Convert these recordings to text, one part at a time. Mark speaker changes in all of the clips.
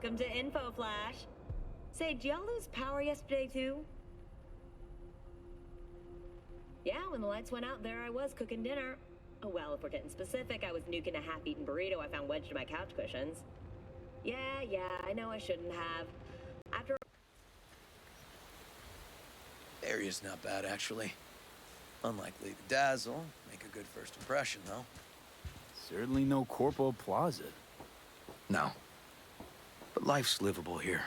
Speaker 1: Welcome to Info Flash. Say, did y'all lose power yesterday too? Yeah, when the lights went out, there I was cooking dinner. Oh well, if we're getting specific, I was nuking a half-eaten burrito I found wedged in my couch cushions. Yeah, I know I shouldn't have. After...
Speaker 2: Area's not bad, actually. Unlikely to dazzle, make a good first impression, though.
Speaker 3: Certainly no Corpo Plaza.
Speaker 2: No. But life's livable here.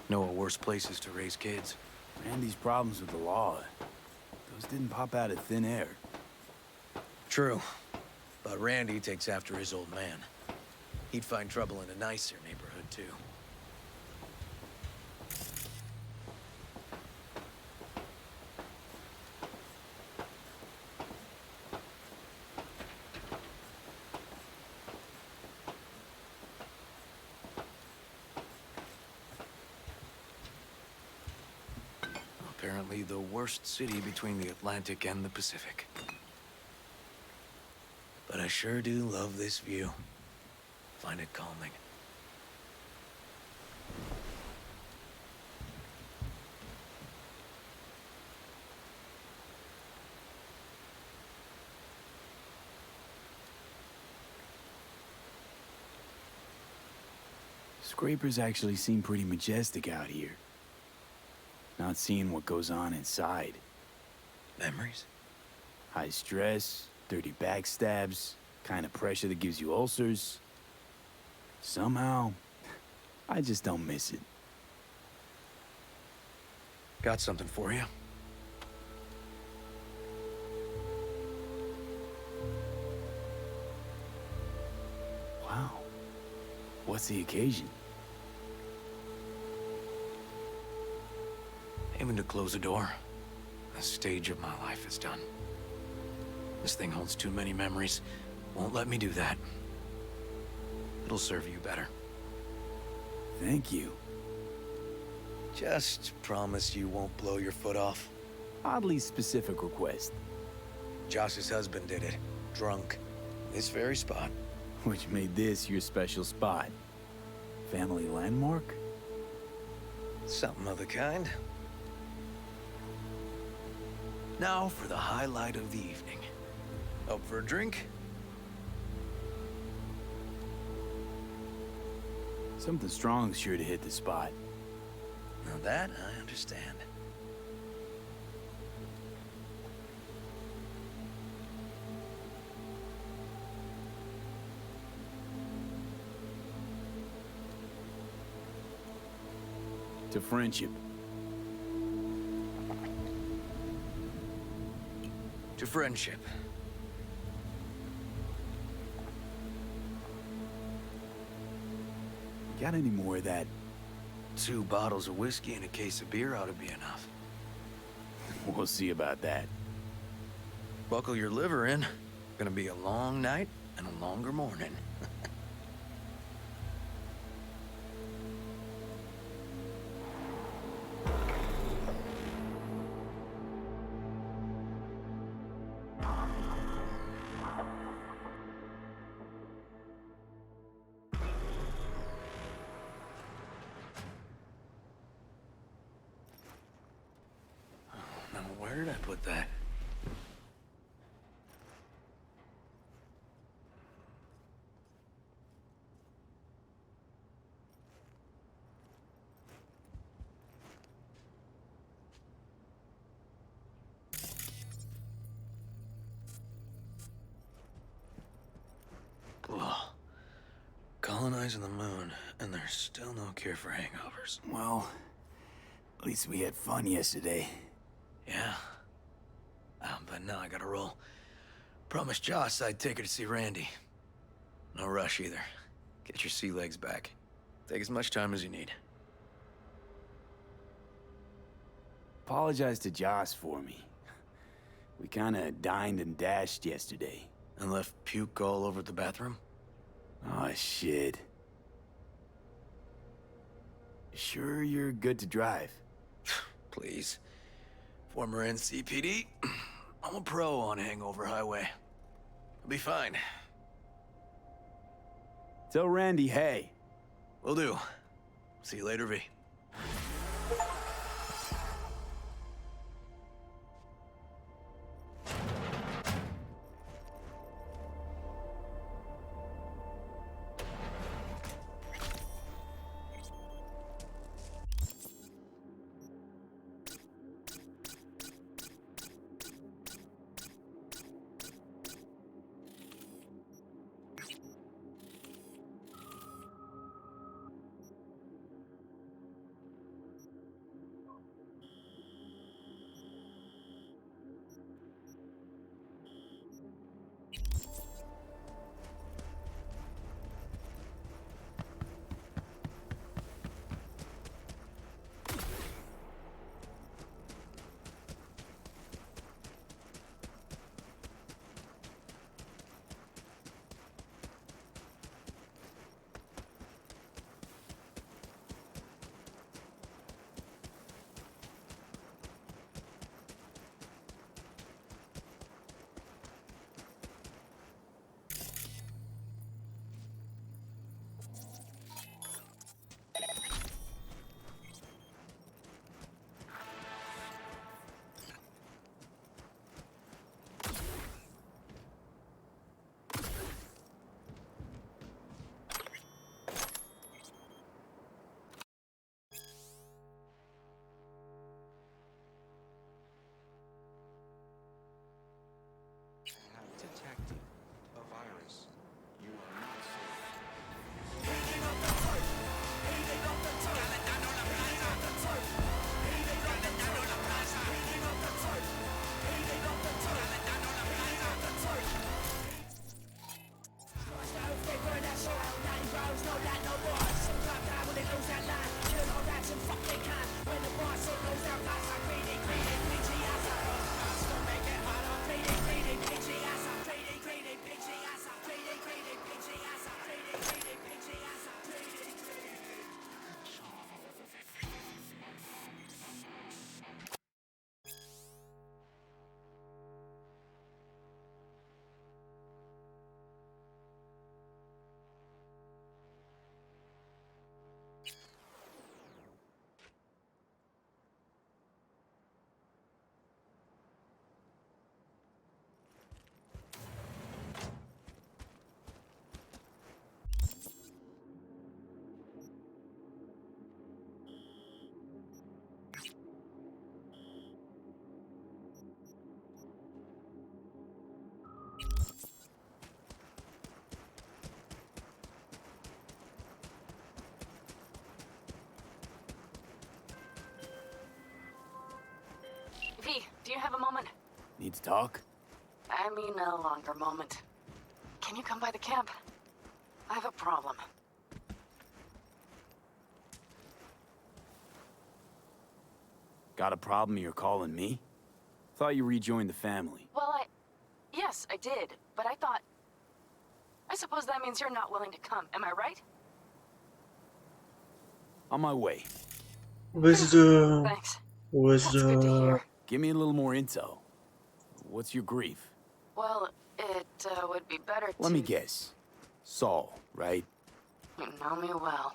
Speaker 2: Know of worse places to raise kids.
Speaker 3: Randy's problems with the law, those didn't pop out of thin air.
Speaker 2: True. But Randy takes after his old man. He'd find trouble in a nicer neighborhood, too. Apparently the worst city between the Atlantic and the Pacific. But I sure do love this view. Find it calming.
Speaker 3: Scrapers actually seem pretty majestic out here. Not seeing what goes on inside.
Speaker 2: Memories?
Speaker 3: High stress, dirty backstabs, kind of pressure that gives you ulcers. Somehow, I just don't miss it.
Speaker 2: Got something for you.
Speaker 3: Wow. What's the occasion?
Speaker 2: Aiming to close a door. A stage of my life is done. This thing holds too many memories. Won't let me do that. It'll serve you better.
Speaker 3: Thank you.
Speaker 2: Just promise you won't blow your foot off.
Speaker 3: Oddly specific request.
Speaker 2: Josh's husband did it. Drunk. This very spot.
Speaker 3: Which made this your special spot. Family landmark?
Speaker 2: Something of the kind. Now for the highlight of the evening. Up for a drink?
Speaker 3: Something strong's sure to hit the spot.
Speaker 2: Now that I understand.
Speaker 3: To friendship.
Speaker 2: To friendship.
Speaker 3: Got any more of that?
Speaker 2: 2 bottles of whiskey and a case of beer ought to be enough.
Speaker 3: We'll see about that.
Speaker 2: Buckle your liver in. Gonna be a long night and a longer morning. Now, where did I put that? Ugh. Colonizing the moon, and there's still no cure for hangovers.
Speaker 3: Well, at least we had fun yesterday.
Speaker 2: Yeah. But now I gotta roll. Promised Joss I'd take her to see Randy. No rush either. Get your sea legs back. Take as much time as you need.
Speaker 3: Apologize to Joss for me. We kinda dined and dashed yesterday.
Speaker 2: And left puke all over the bathroom?
Speaker 3: Oh, shit. Sure you're good to drive?
Speaker 2: Please. Former NCPD. I'm a pro on Hangover Highway. I'll be fine.
Speaker 3: Tell Randy, hey.
Speaker 2: Will do. See you later, V.
Speaker 4: Detected a virus. You are not safe.
Speaker 5: V, do you have a moment?
Speaker 3: Need to talk?
Speaker 5: I mean a longer moment. Can you come by the camp? I have a problem.
Speaker 3: Got a problem you're calling me? Thought you rejoined the family.
Speaker 5: Well, yes, I did, but I thought... I suppose that means you're not willing to come, am I right?
Speaker 3: On my way.
Speaker 6: Wisdom.
Speaker 5: Thanks. That's good to
Speaker 6: Wisdom.
Speaker 5: hear.
Speaker 3: Give me a little more intel. What's your grief?
Speaker 5: Well, it would be better to...
Speaker 3: Let me guess. Saul, right?
Speaker 5: You know me well.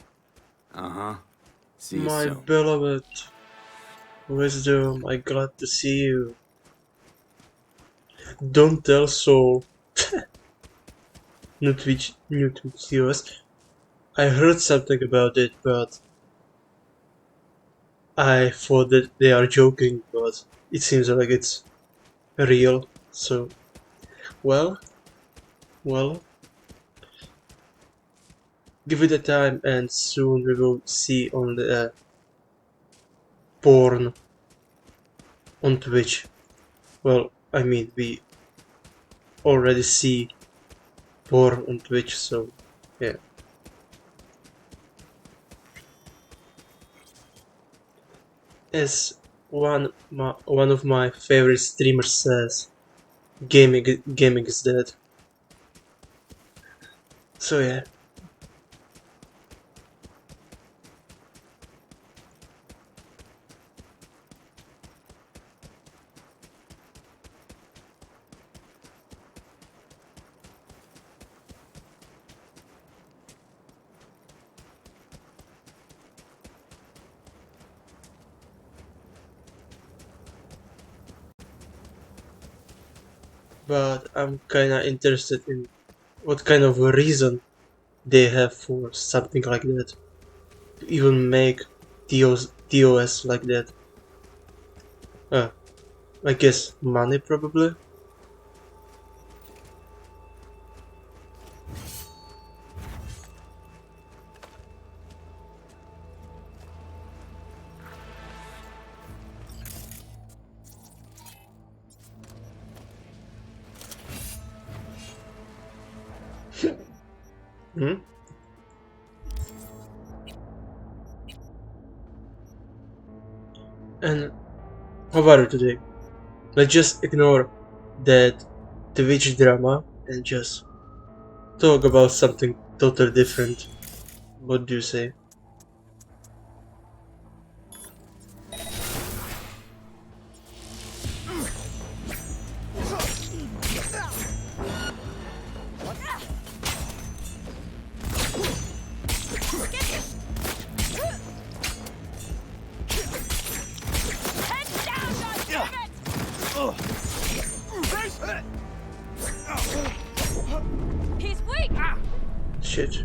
Speaker 3: Uh-huh. See you
Speaker 6: My
Speaker 3: soon.
Speaker 6: beloved. Wisdom, I'm glad to see you. Don't tell Soul. New Twitch viewers. I heard something about it, but I thought that they are joking, but it seems like it's real. So, well, give it a time, and soon we will see on the porn on Twitch. Well, I mean, we already see porn on Twitch, so yeah. As one of my favorite streamers says, gaming is dead. So yeah. but I'm kinda interested in what kind of a reason they have for something like that. To even make DOS like that. I guess money probably. Hmm? And how are you today? Let's just ignore that Twitch drama and just talk about something totally different. What do you say?
Speaker 5: He's weak!
Speaker 6: Shit.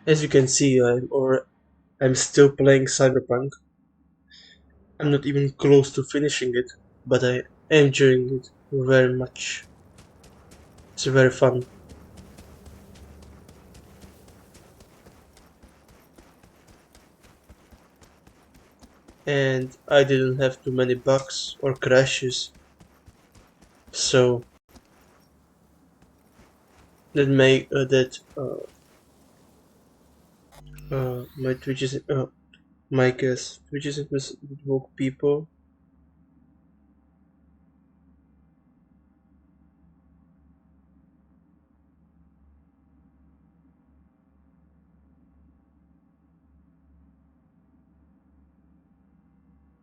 Speaker 6: As you can see, I'm still playing Cyberpunk. I'm not even close to finishing it, but I am enjoying it very much. It's very fun. And I didn't have too many bugs or crashes, so that make my Twitch is my guess Twitch is with woke people.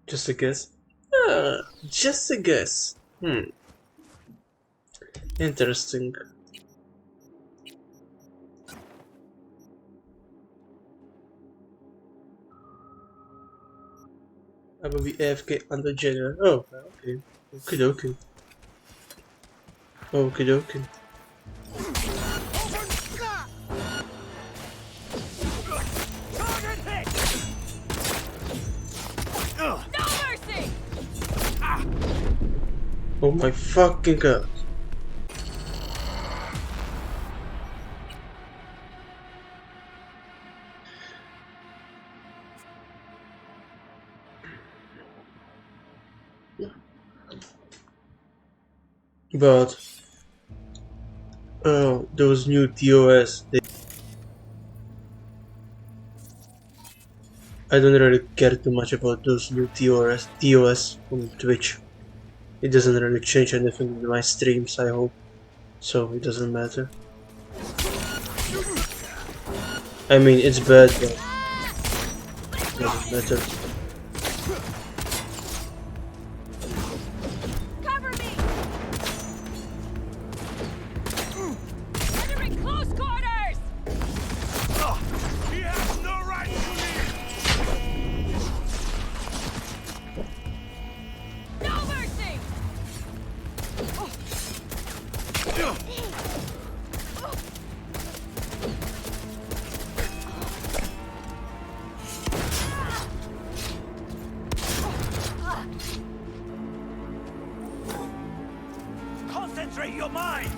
Speaker 6: Just a guess. Just a guess. Interesting. I will be AFK under general. Oh, okay. Okie dokie. Okie dokie.
Speaker 5: No mercy!
Speaker 6: Oh my fucking god. But those new TOS, I don't really care too much about those new TOS on Twitch. It doesn't really change anything in my streams, I hope. So it doesn't matter. I mean, it's bad, but it doesn't matter.
Speaker 5: Cover me! Entering close quarters!
Speaker 3: He has no right
Speaker 5: No mercy!
Speaker 3: Concentrate your mind!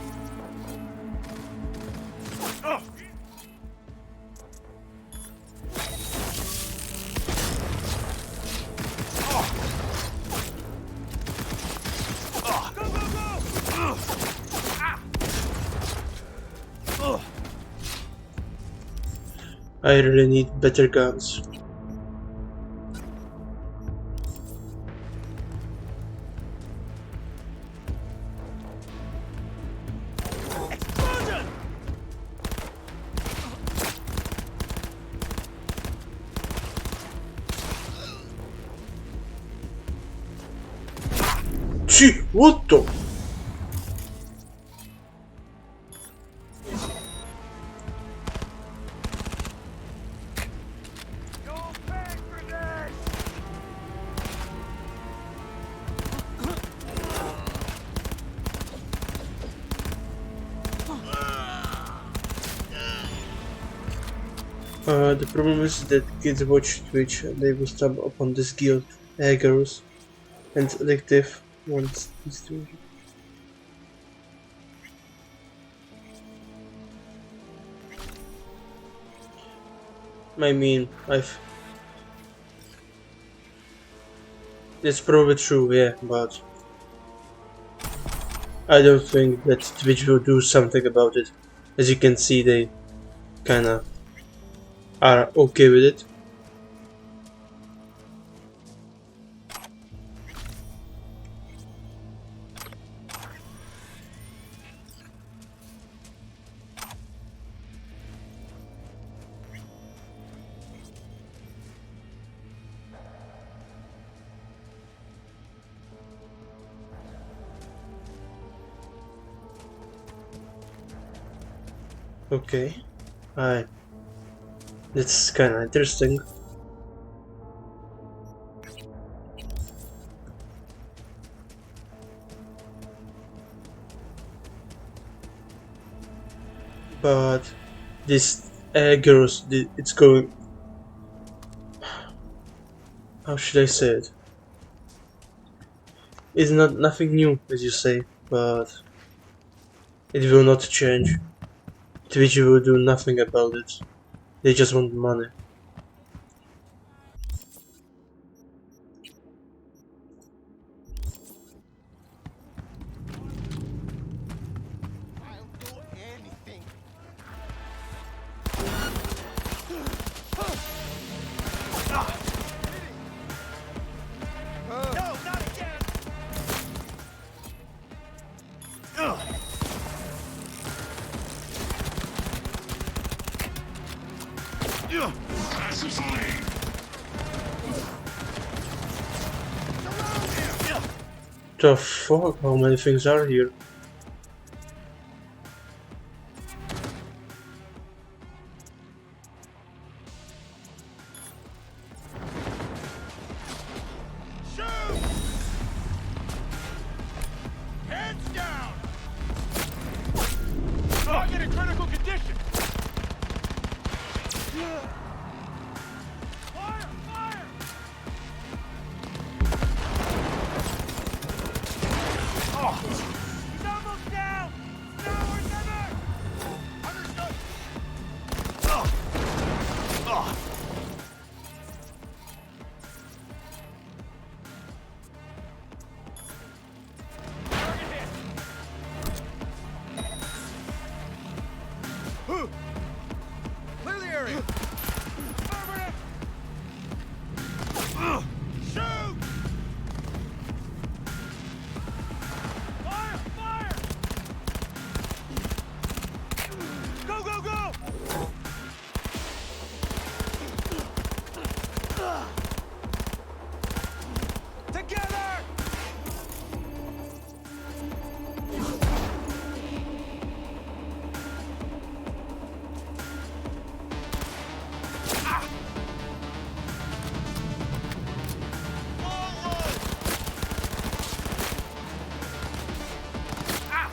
Speaker 6: I really need better guns.
Speaker 3: Explosion!
Speaker 6: Gee, what the? The problem is that kids watch Twitch and they will stumble upon this guild, hackers, and addictive ones. These two. I mean, it's probably true, yeah, but I don't think that Twitch will do something about it. As you can see, they kinda are okay with it. Okay, I. That's kinda interesting. But this girls, it's going. How should I say it? It's not nothing new, as you say, but it will not change. Twitch will do nothing about it. They just want money.
Speaker 4: I'll do anything. No, not again!
Speaker 6: The fuck? How many things are here?
Speaker 4: Shoot! Heads down! Target in critical condition! Fire! Fire! He's almost down! Now or never! Understood! Target hit! Clear the area! Affirmative! Shoot! Fire! Fire! Go, go, go! Together!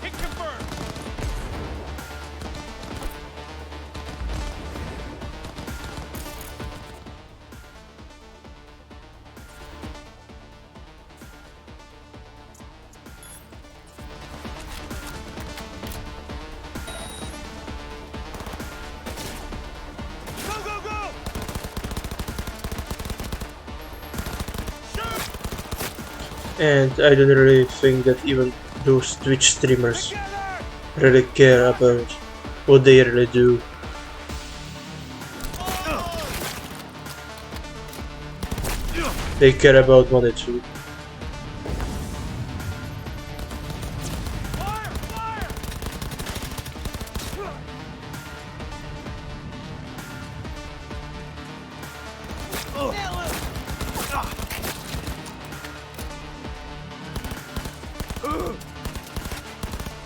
Speaker 4: Hit confirmed! Go, go, go! Shoot!
Speaker 6: And I don't really think that even those Twitch streamers
Speaker 4: Together!
Speaker 6: really care about what they really do. They care about money too.
Speaker 4: Fire! Fire!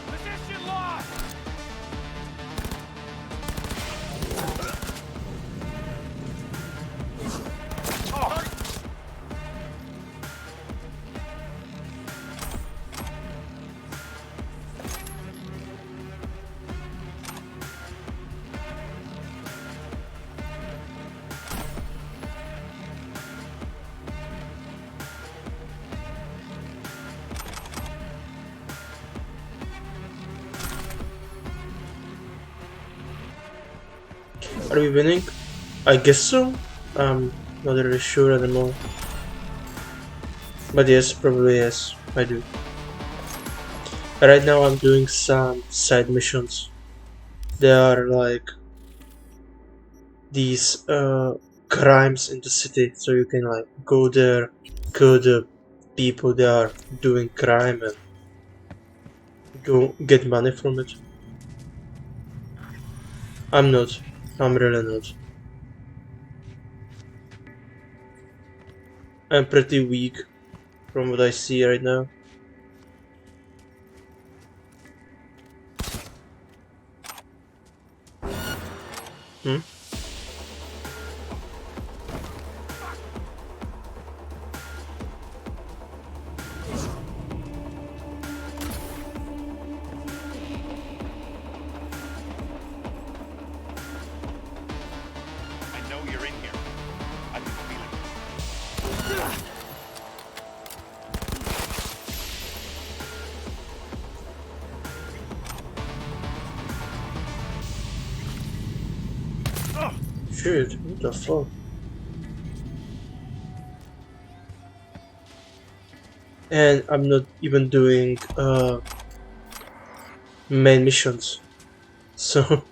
Speaker 4: Position lost!
Speaker 6: Are we winning? I guess so. I'm not really sure anymore. But yes, probably yes, I do. Right now I'm doing some side missions. They are like these crimes in the city, so you can like go there, kill the people that are doing crime and go get money from it. I'm not. I'm really not. I'm pretty weak from what I see right now. Hmm?
Speaker 4: I know you're in here. I can feel it.
Speaker 6: Shit, what the fuck? And I'm not even doing main missions. So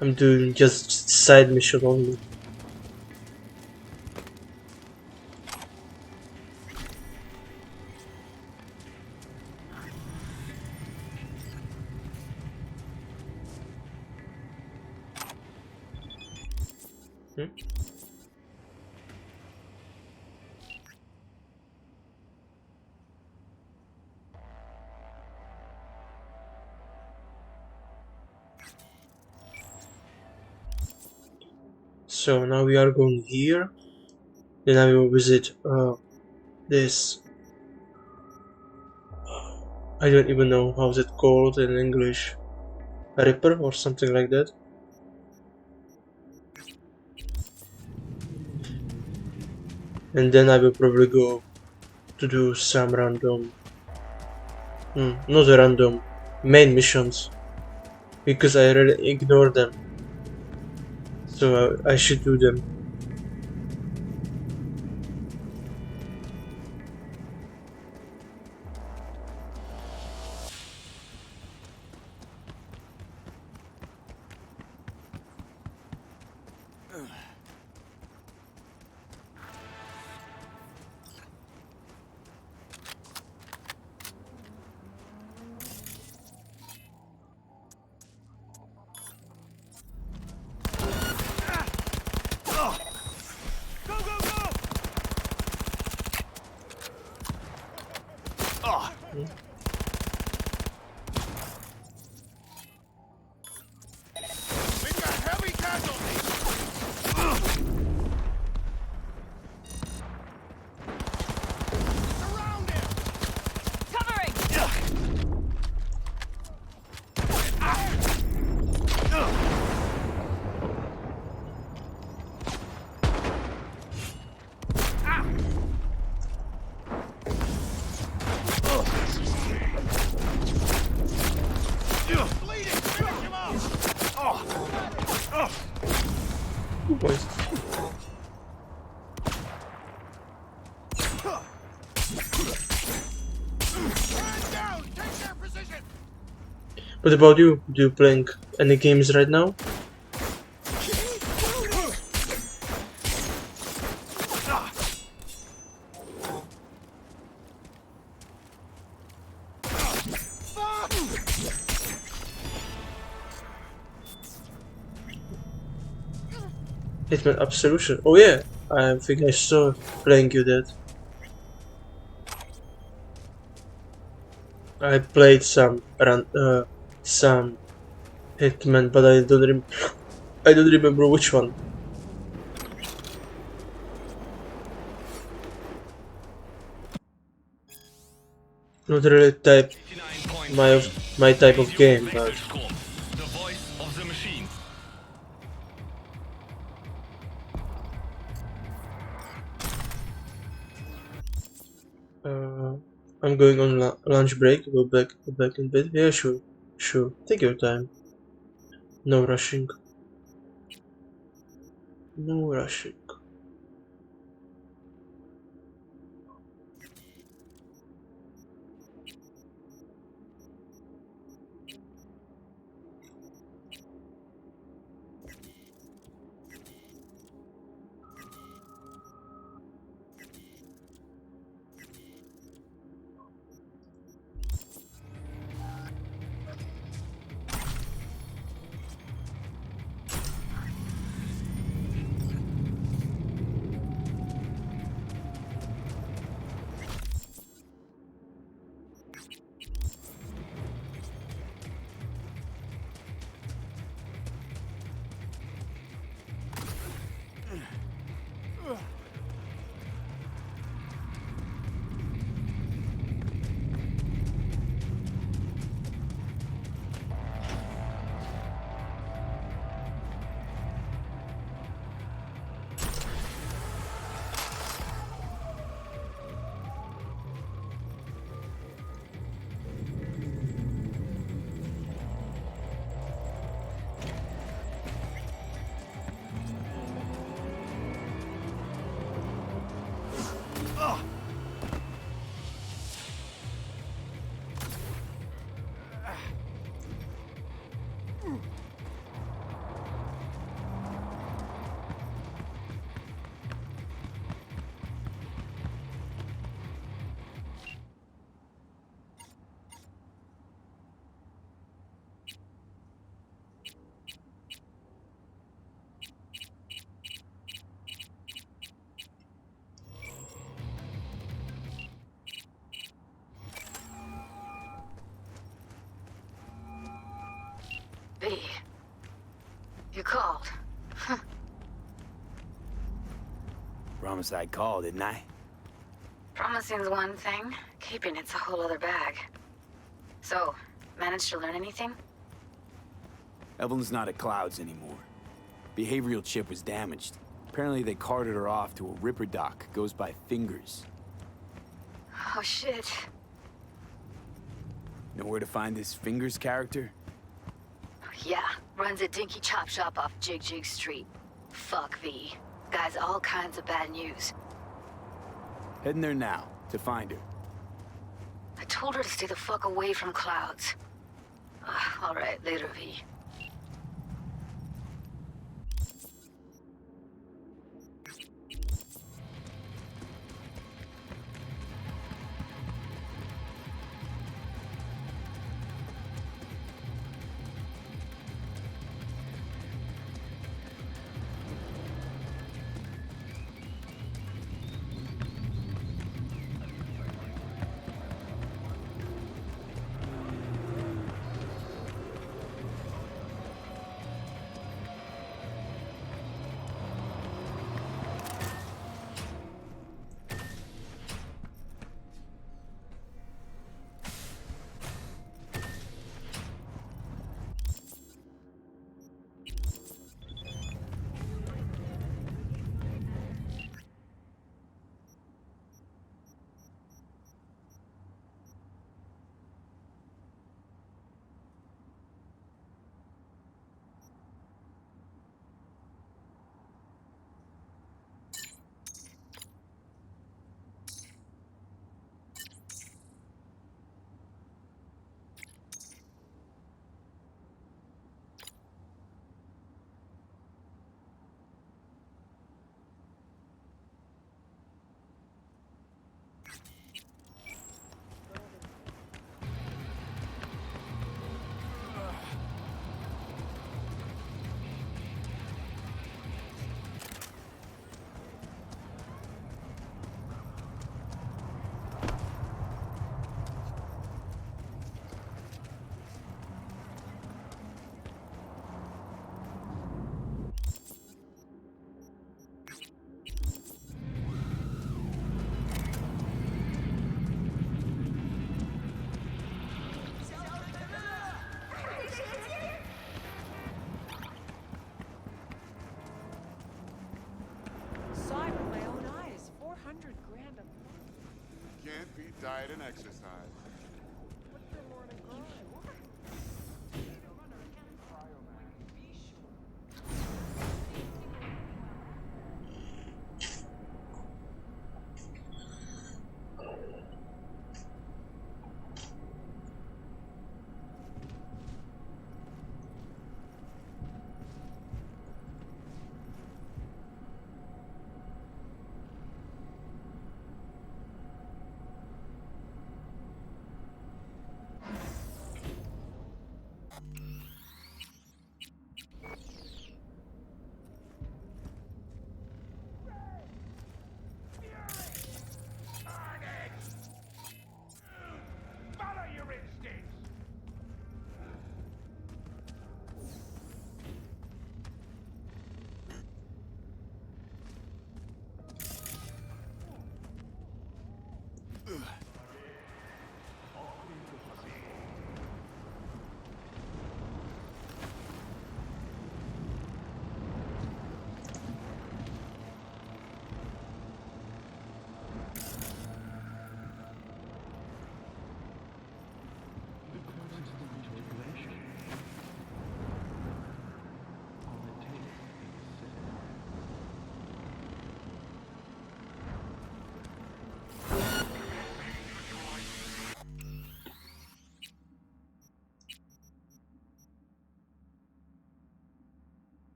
Speaker 6: I'm doing just side mission only. Hmm? So now we are going here. Then I will visit this. I don't even know how's it called in English. Ripper or something like that. And then I will probably go to do some random, not random, main missions. Because I really ignore them. So I should do them.
Speaker 4: We've got heavy casualties. Surround him.
Speaker 5: Covering!
Speaker 4: Bleeding. Finish him off.
Speaker 6: Boys.
Speaker 4: Man down. Take their position.
Speaker 6: What about you? Do you playing any games right now? Hitman Absolution. Oh yeah, I think I saw playing you that. I played some Hitman, but I don't remember which one. Not really my type of game, but
Speaker 7: The voice of the machine.
Speaker 6: I'm going on lunch break. Go back in bed. Yeah, sure. Take your time. No rushing. No rushing.
Speaker 5: B. You called.
Speaker 3: Promise I'd call, didn't I?
Speaker 5: Promising's one thing, keeping it's a whole other bag. So, managed to learn anything?
Speaker 3: Evelyn's not at Clouds anymore. Behavioral chip was damaged. Apparently they carted her off to a ripper dock. Goes by Fingers.
Speaker 5: Oh shit.
Speaker 3: Know where to find this Fingers character?
Speaker 5: Yeah, runs a dinky chop shop off Jig Jig Street. Fuck V. Guy's all kinds of bad news.
Speaker 3: Heading there now, to find her.
Speaker 5: I told her to stay the fuck away from Clouds. Alright, later, V.
Speaker 8: Saw it with my own eyes. 400 grand a month.
Speaker 4: Can't beat diet and exercise.
Speaker 8: What's your morning grind?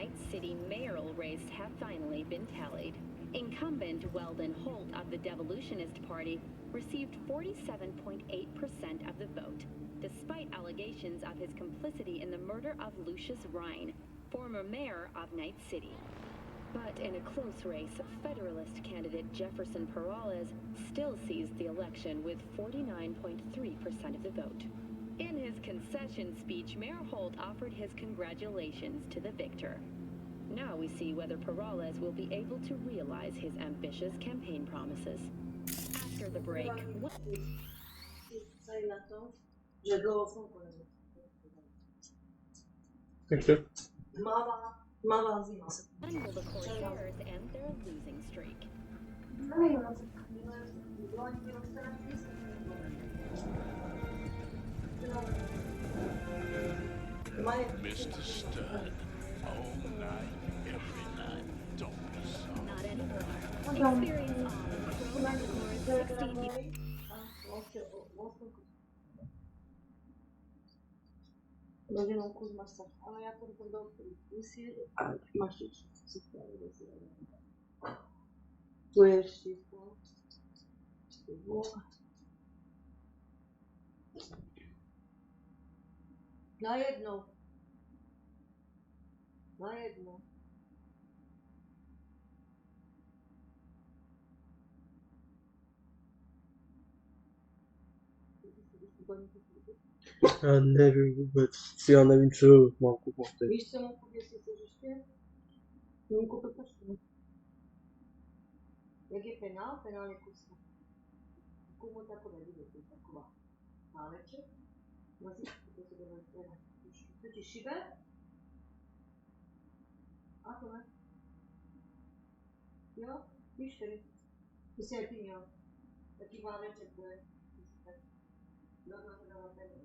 Speaker 9: Night City mayoral race have finally been tallied. Incumbent Weldon Holt of the Devolutionist Party received 47.8% of the vote, despite allegations of his complicity in the murder of Lucius Rhine, former mayor of Night City. But in a close race, Federalist candidate Jefferson Peralez still seized the election with 49.3% of the vote. In his concession speech, Mayor Holt offered his congratulations to the victor. Now we see whether Peralez will be able to realize his ambitious campaign promises. After the break,
Speaker 6: Thank you.
Speaker 9: when will the Corsairs end their losing streak?
Speaker 7: Mr. Stern, all night, every night. Don't be sorry.
Speaker 9: Not anymore. Experience all of Chrome Core's 16
Speaker 10: Może não custa mais tarde. Ah, já estou com dor. Isso é mais difícil. Tu és tipo. Na jedno. Na jedno.
Speaker 6: Ja nie wiem vůbec. Já nevím, co mám kupovat teď.
Speaker 10: Víš, co mám kupiť, jestli chceš ještě? Mám koupit tašku. Jak je penál? Penál je kusno. Komu takové vidíte, taková máleček. Mazíš, to se bude vypadat. Co ti šibe? A to ne? Jo? Víš tedy? Ty jsi jak ty měl. Taký máleček, to je. No, to dává penál.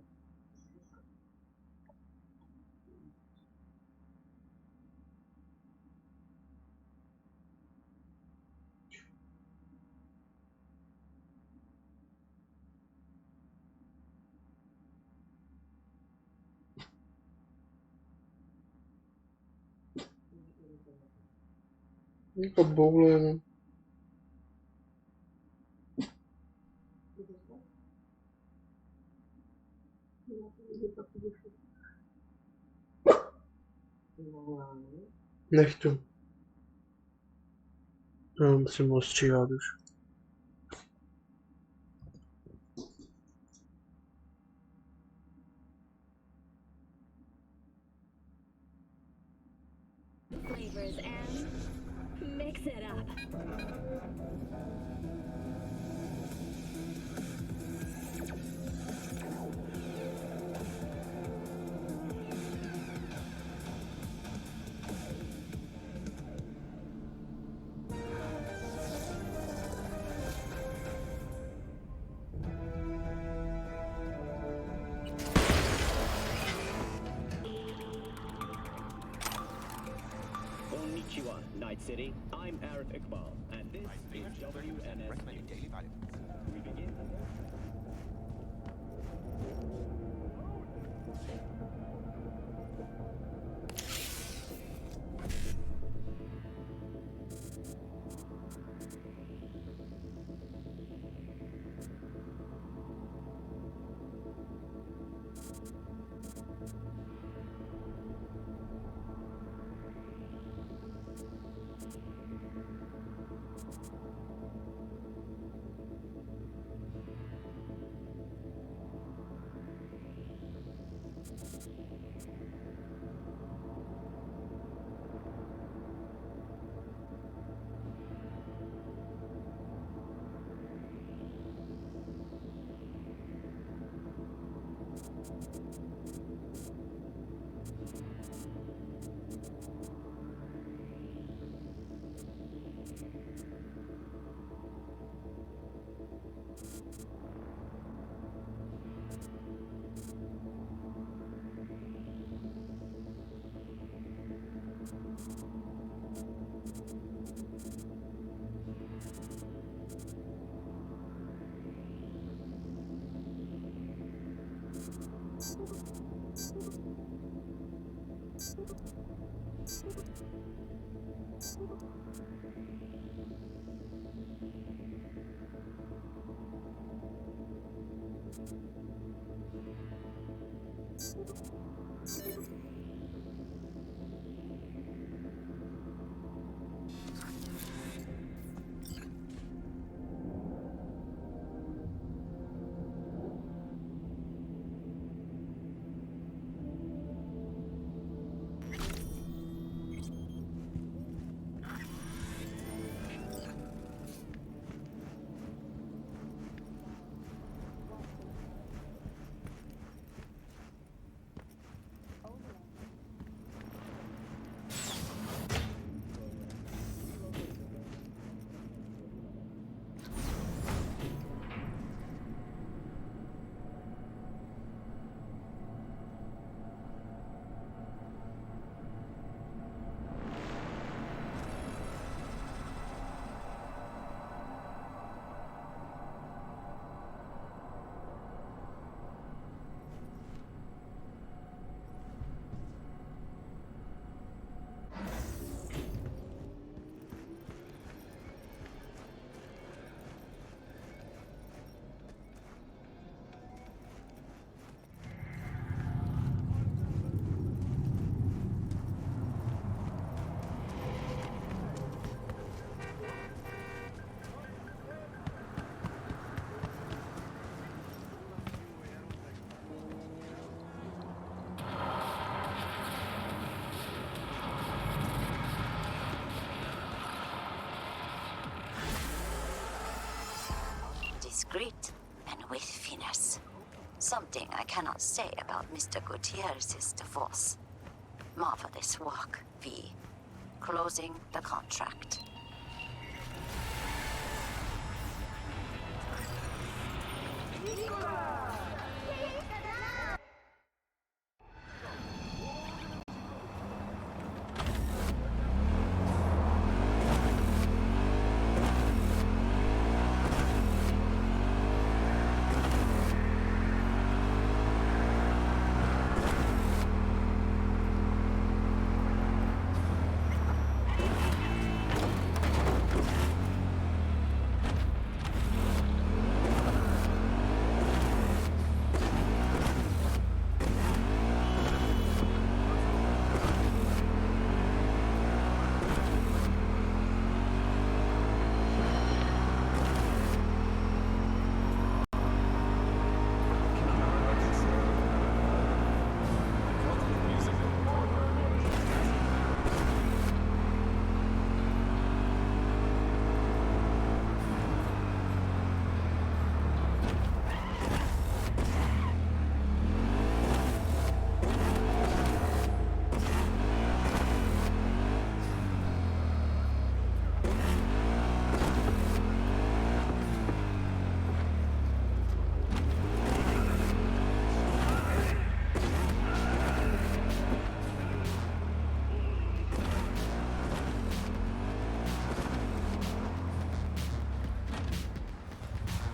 Speaker 6: To boule, no. Nech to. Já musím ostříhat už.
Speaker 9: flavors and mix it up.
Speaker 11: Konnichiwa, Night City. I'm Arif Iqbal, and this is WNS News. We begin.
Speaker 12: Discreet and with finesse. Something I cannot say about Mr. Gutierrez's divorce. Marvelous work, V. Closing the contract.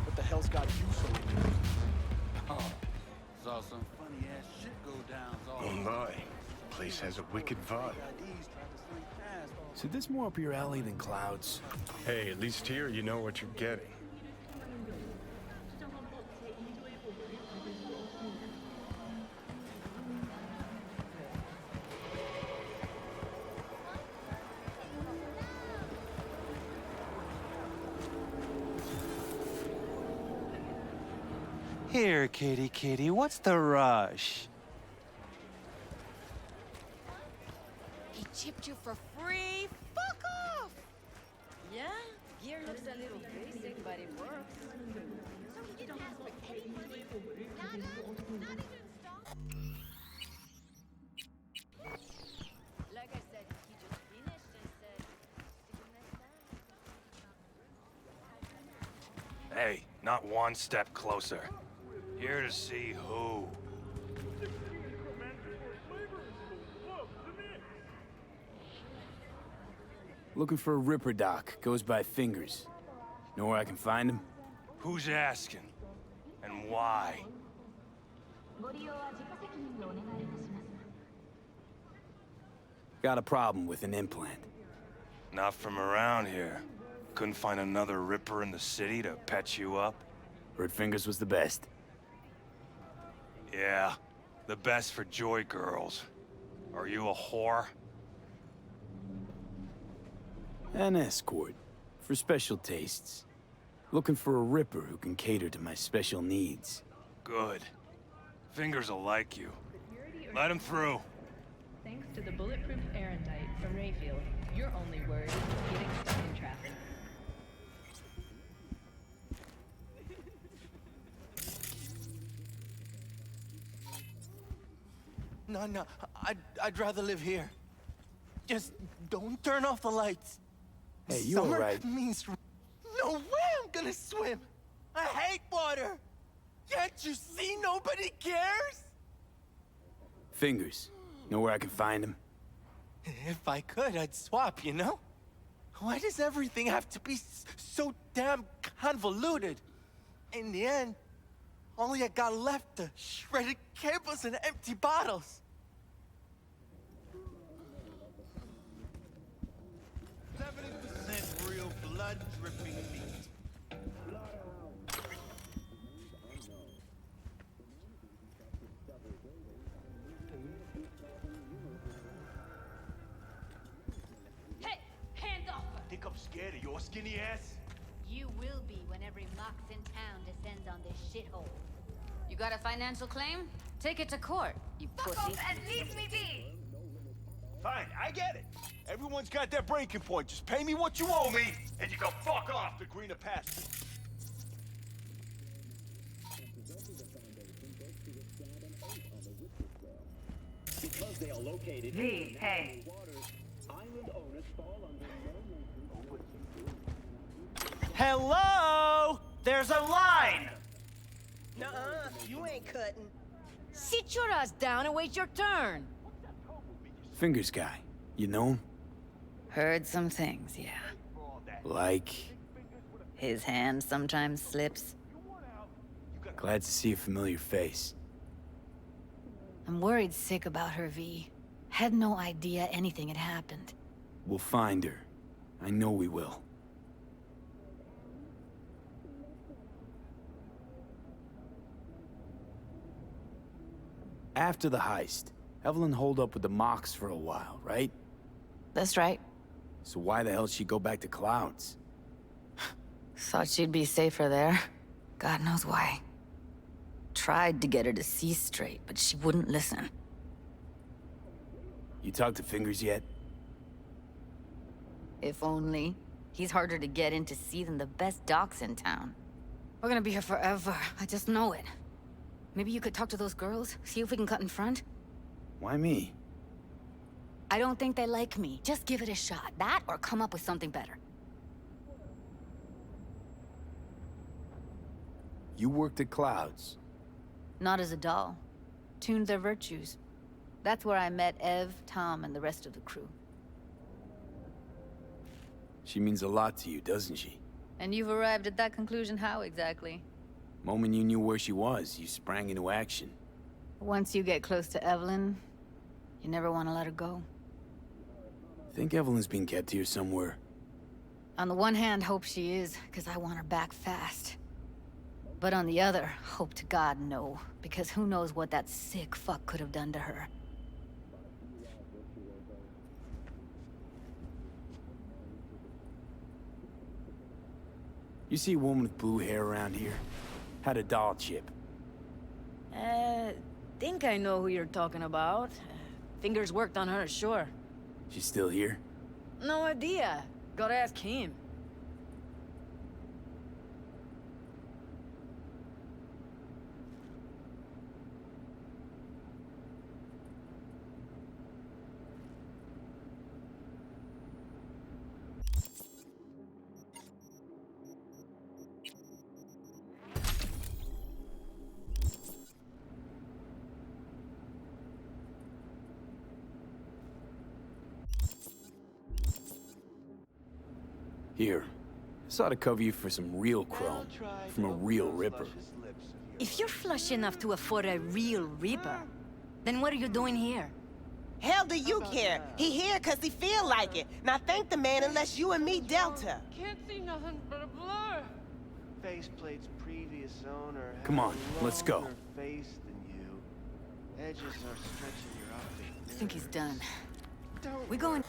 Speaker 7: What the hell's got you so weird? Oh, saw some funny ass shit go down.
Speaker 13: Oh my, place has a wicked vibe.
Speaker 3: So this more up your alley than Clouds?
Speaker 13: Hey, at least here you know what you're getting.
Speaker 14: Here, kitty kitty, what's the rush?
Speaker 8: He chipped you for free? Fuck off! Yeah, gear looks a little basic, but it works. So he didn't ask for any money? Nada? Not even stop? Like I said, he just finished and said, "See you next time."
Speaker 13: Hey, not one step closer. Here to see who.
Speaker 3: Looking for a Ripper Doc. Goes by Fingers. Know where I can find him?
Speaker 13: Who's asking? And why?
Speaker 3: Got a problem with an implant.
Speaker 13: Not from around here. Couldn't find another Ripper in the city to patch you up?
Speaker 3: Heard Fingers was the best.
Speaker 13: Yeah, the best for Joy girls. Are you a whore?
Speaker 3: An escort. For special tastes. Looking for a Ripper who can cater to my special needs.
Speaker 13: Good. Fingers will like you. Let him through.
Speaker 15: Thanks to the bulletproof Erendite from Rayfield, your only worry is getting stuck in traffic.
Speaker 14: No, I'd rather live here. Just don't turn off the lights.
Speaker 3: Hey, you
Speaker 14: Summer
Speaker 3: alright?
Speaker 14: means no way I'm gonna swim. I hate water. Can't you see nobody cares?
Speaker 3: Fingers. Know where I can find him?
Speaker 14: If I could, I'd swap, you know? Why does everything have to be so damn convoluted? In the end, all I got left are shredded cables and empty bottles.
Speaker 7: 70% real blood dripping meat.
Speaker 8: Hey, hands off her!
Speaker 7: Think I'm scared of your skinny ass?
Speaker 5: You will be when every mox in town descends on this shithole.
Speaker 8: You got a financial claim? Take it to court, you pussy.
Speaker 5: and leave me be!
Speaker 7: Fine, I get it. Everyone's got their breaking point. Just pay me what you owe me, and you can fuck off to greener pastures.
Speaker 11: Because they are located
Speaker 5: V, hey.
Speaker 11: island owners fall under
Speaker 14: Hello! There's a line!
Speaker 16: Nuh-uh, you ain't cutting.
Speaker 8: Sit your ass down and wait your turn.
Speaker 3: Fingers guy. You know him?
Speaker 8: Heard some things, yeah.
Speaker 3: Like...
Speaker 8: His hand sometimes slips.
Speaker 3: Glad to see a familiar face.
Speaker 5: I'm worried sick about her, V. Had no idea anything had happened.
Speaker 3: We'll find her. I know we will. After the heist, Evelyn holed up with the Mox for a while, right?
Speaker 5: That's right.
Speaker 3: So why the hell she'd go back to Clouds?
Speaker 5: Thought she'd be safer there. God knows why. Tried to get her to see straight, but she wouldn't listen.
Speaker 3: You talked to Fingers yet?
Speaker 5: If only. He's harder to get in to see than the best docs in town. We're gonna be here forever. I just know it. Maybe you could talk to those girls, see if we can cut in front?
Speaker 3: Why me?
Speaker 5: I don't think they like me. Just give it a shot. That or come up with something better.
Speaker 3: You worked at Clouds.
Speaker 5: Not as a doll. Tuned their virtues. That's where I met Ev, Tom, and the rest of the crew.
Speaker 3: She means a lot to you, doesn't she?
Speaker 5: And you've arrived at that conclusion how exactly?
Speaker 3: Moment you knew where she was, you sprang into action.
Speaker 5: Once you get close to Evelyn, you never want to let her go.
Speaker 3: Think Evelyn's being kept here somewhere.
Speaker 5: On the one hand, hope she is, because I want her back fast. But on the other, hope to God no, because who knows what that sick fuck could have done to her.
Speaker 3: You see a woman with blue hair around here? Had a doll chip.
Speaker 8: Think I know who you're talking about. Fingers worked on her, sure.
Speaker 3: She's still here?
Speaker 8: No idea. Gotta ask him.
Speaker 3: Here. This ought to cover you for some real chrome. From a real Ripper.
Speaker 8: If you're flush enough to afford a real Reaper, then what are you doing here?
Speaker 16: Hell do you care? He here 'cause he feel like it. Now thank the man unless you and me Delta.
Speaker 17: Can't see nothing but a blur. Faceplate's previous owner had
Speaker 3: Come on,
Speaker 17: a
Speaker 3: let's go.
Speaker 17: longer face than you. Edges are stretching your optic
Speaker 5: I think he's done.
Speaker 17: Don't
Speaker 5: We going?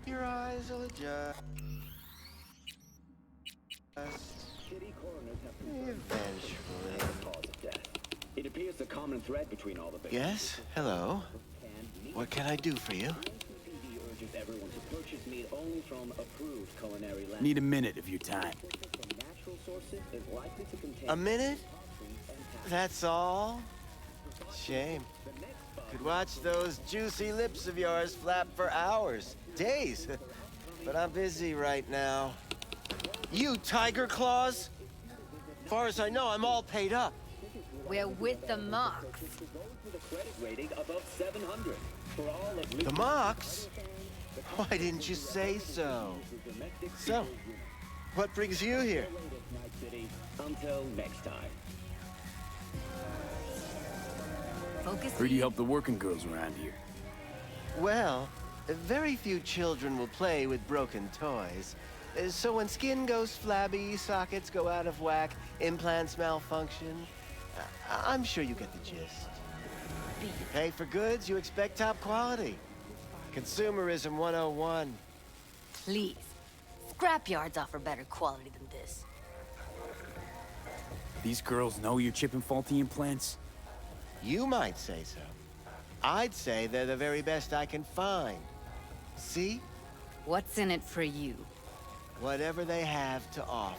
Speaker 17: Your eyes will adjust.
Speaker 11: City coroners have confirmed
Speaker 17: Eventually.
Speaker 11: the cause of death. It appears the common thread between all the victims.
Speaker 17: Yes, hello. What can I do for you?
Speaker 11: NCPD urges everyone to purchase meat only from approved culinary labs.
Speaker 3: Need a minute of your time.
Speaker 11: From natural sources is likely to contain
Speaker 17: A minute? That's all? Shame. Could watch those juicy lips of yours flap for hours, days. But I'm busy right now. You Tiger Claws? Far as I know, I'm all paid up.
Speaker 5: We're with the Mox.
Speaker 11: With a credit rating above 700 for all of
Speaker 17: The Mox? Why didn't you say so? So, what brings you here?
Speaker 11: Night City. Until next time.
Speaker 3: Heard you help the working girls around here.
Speaker 17: Well, very few children will play with broken toys. So when skin goes flabby, sockets go out of whack, implants malfunction, I'm sure you get the gist. You pay for goods, you expect top quality. Consumerism 101.
Speaker 5: Please. Scrapyards offer better quality than this.
Speaker 3: These girls know you're chipping faulty implants?
Speaker 17: You might say so. I'd say they're the very best I can find. See?
Speaker 5: What's in it for you?
Speaker 17: Whatever they have to offer.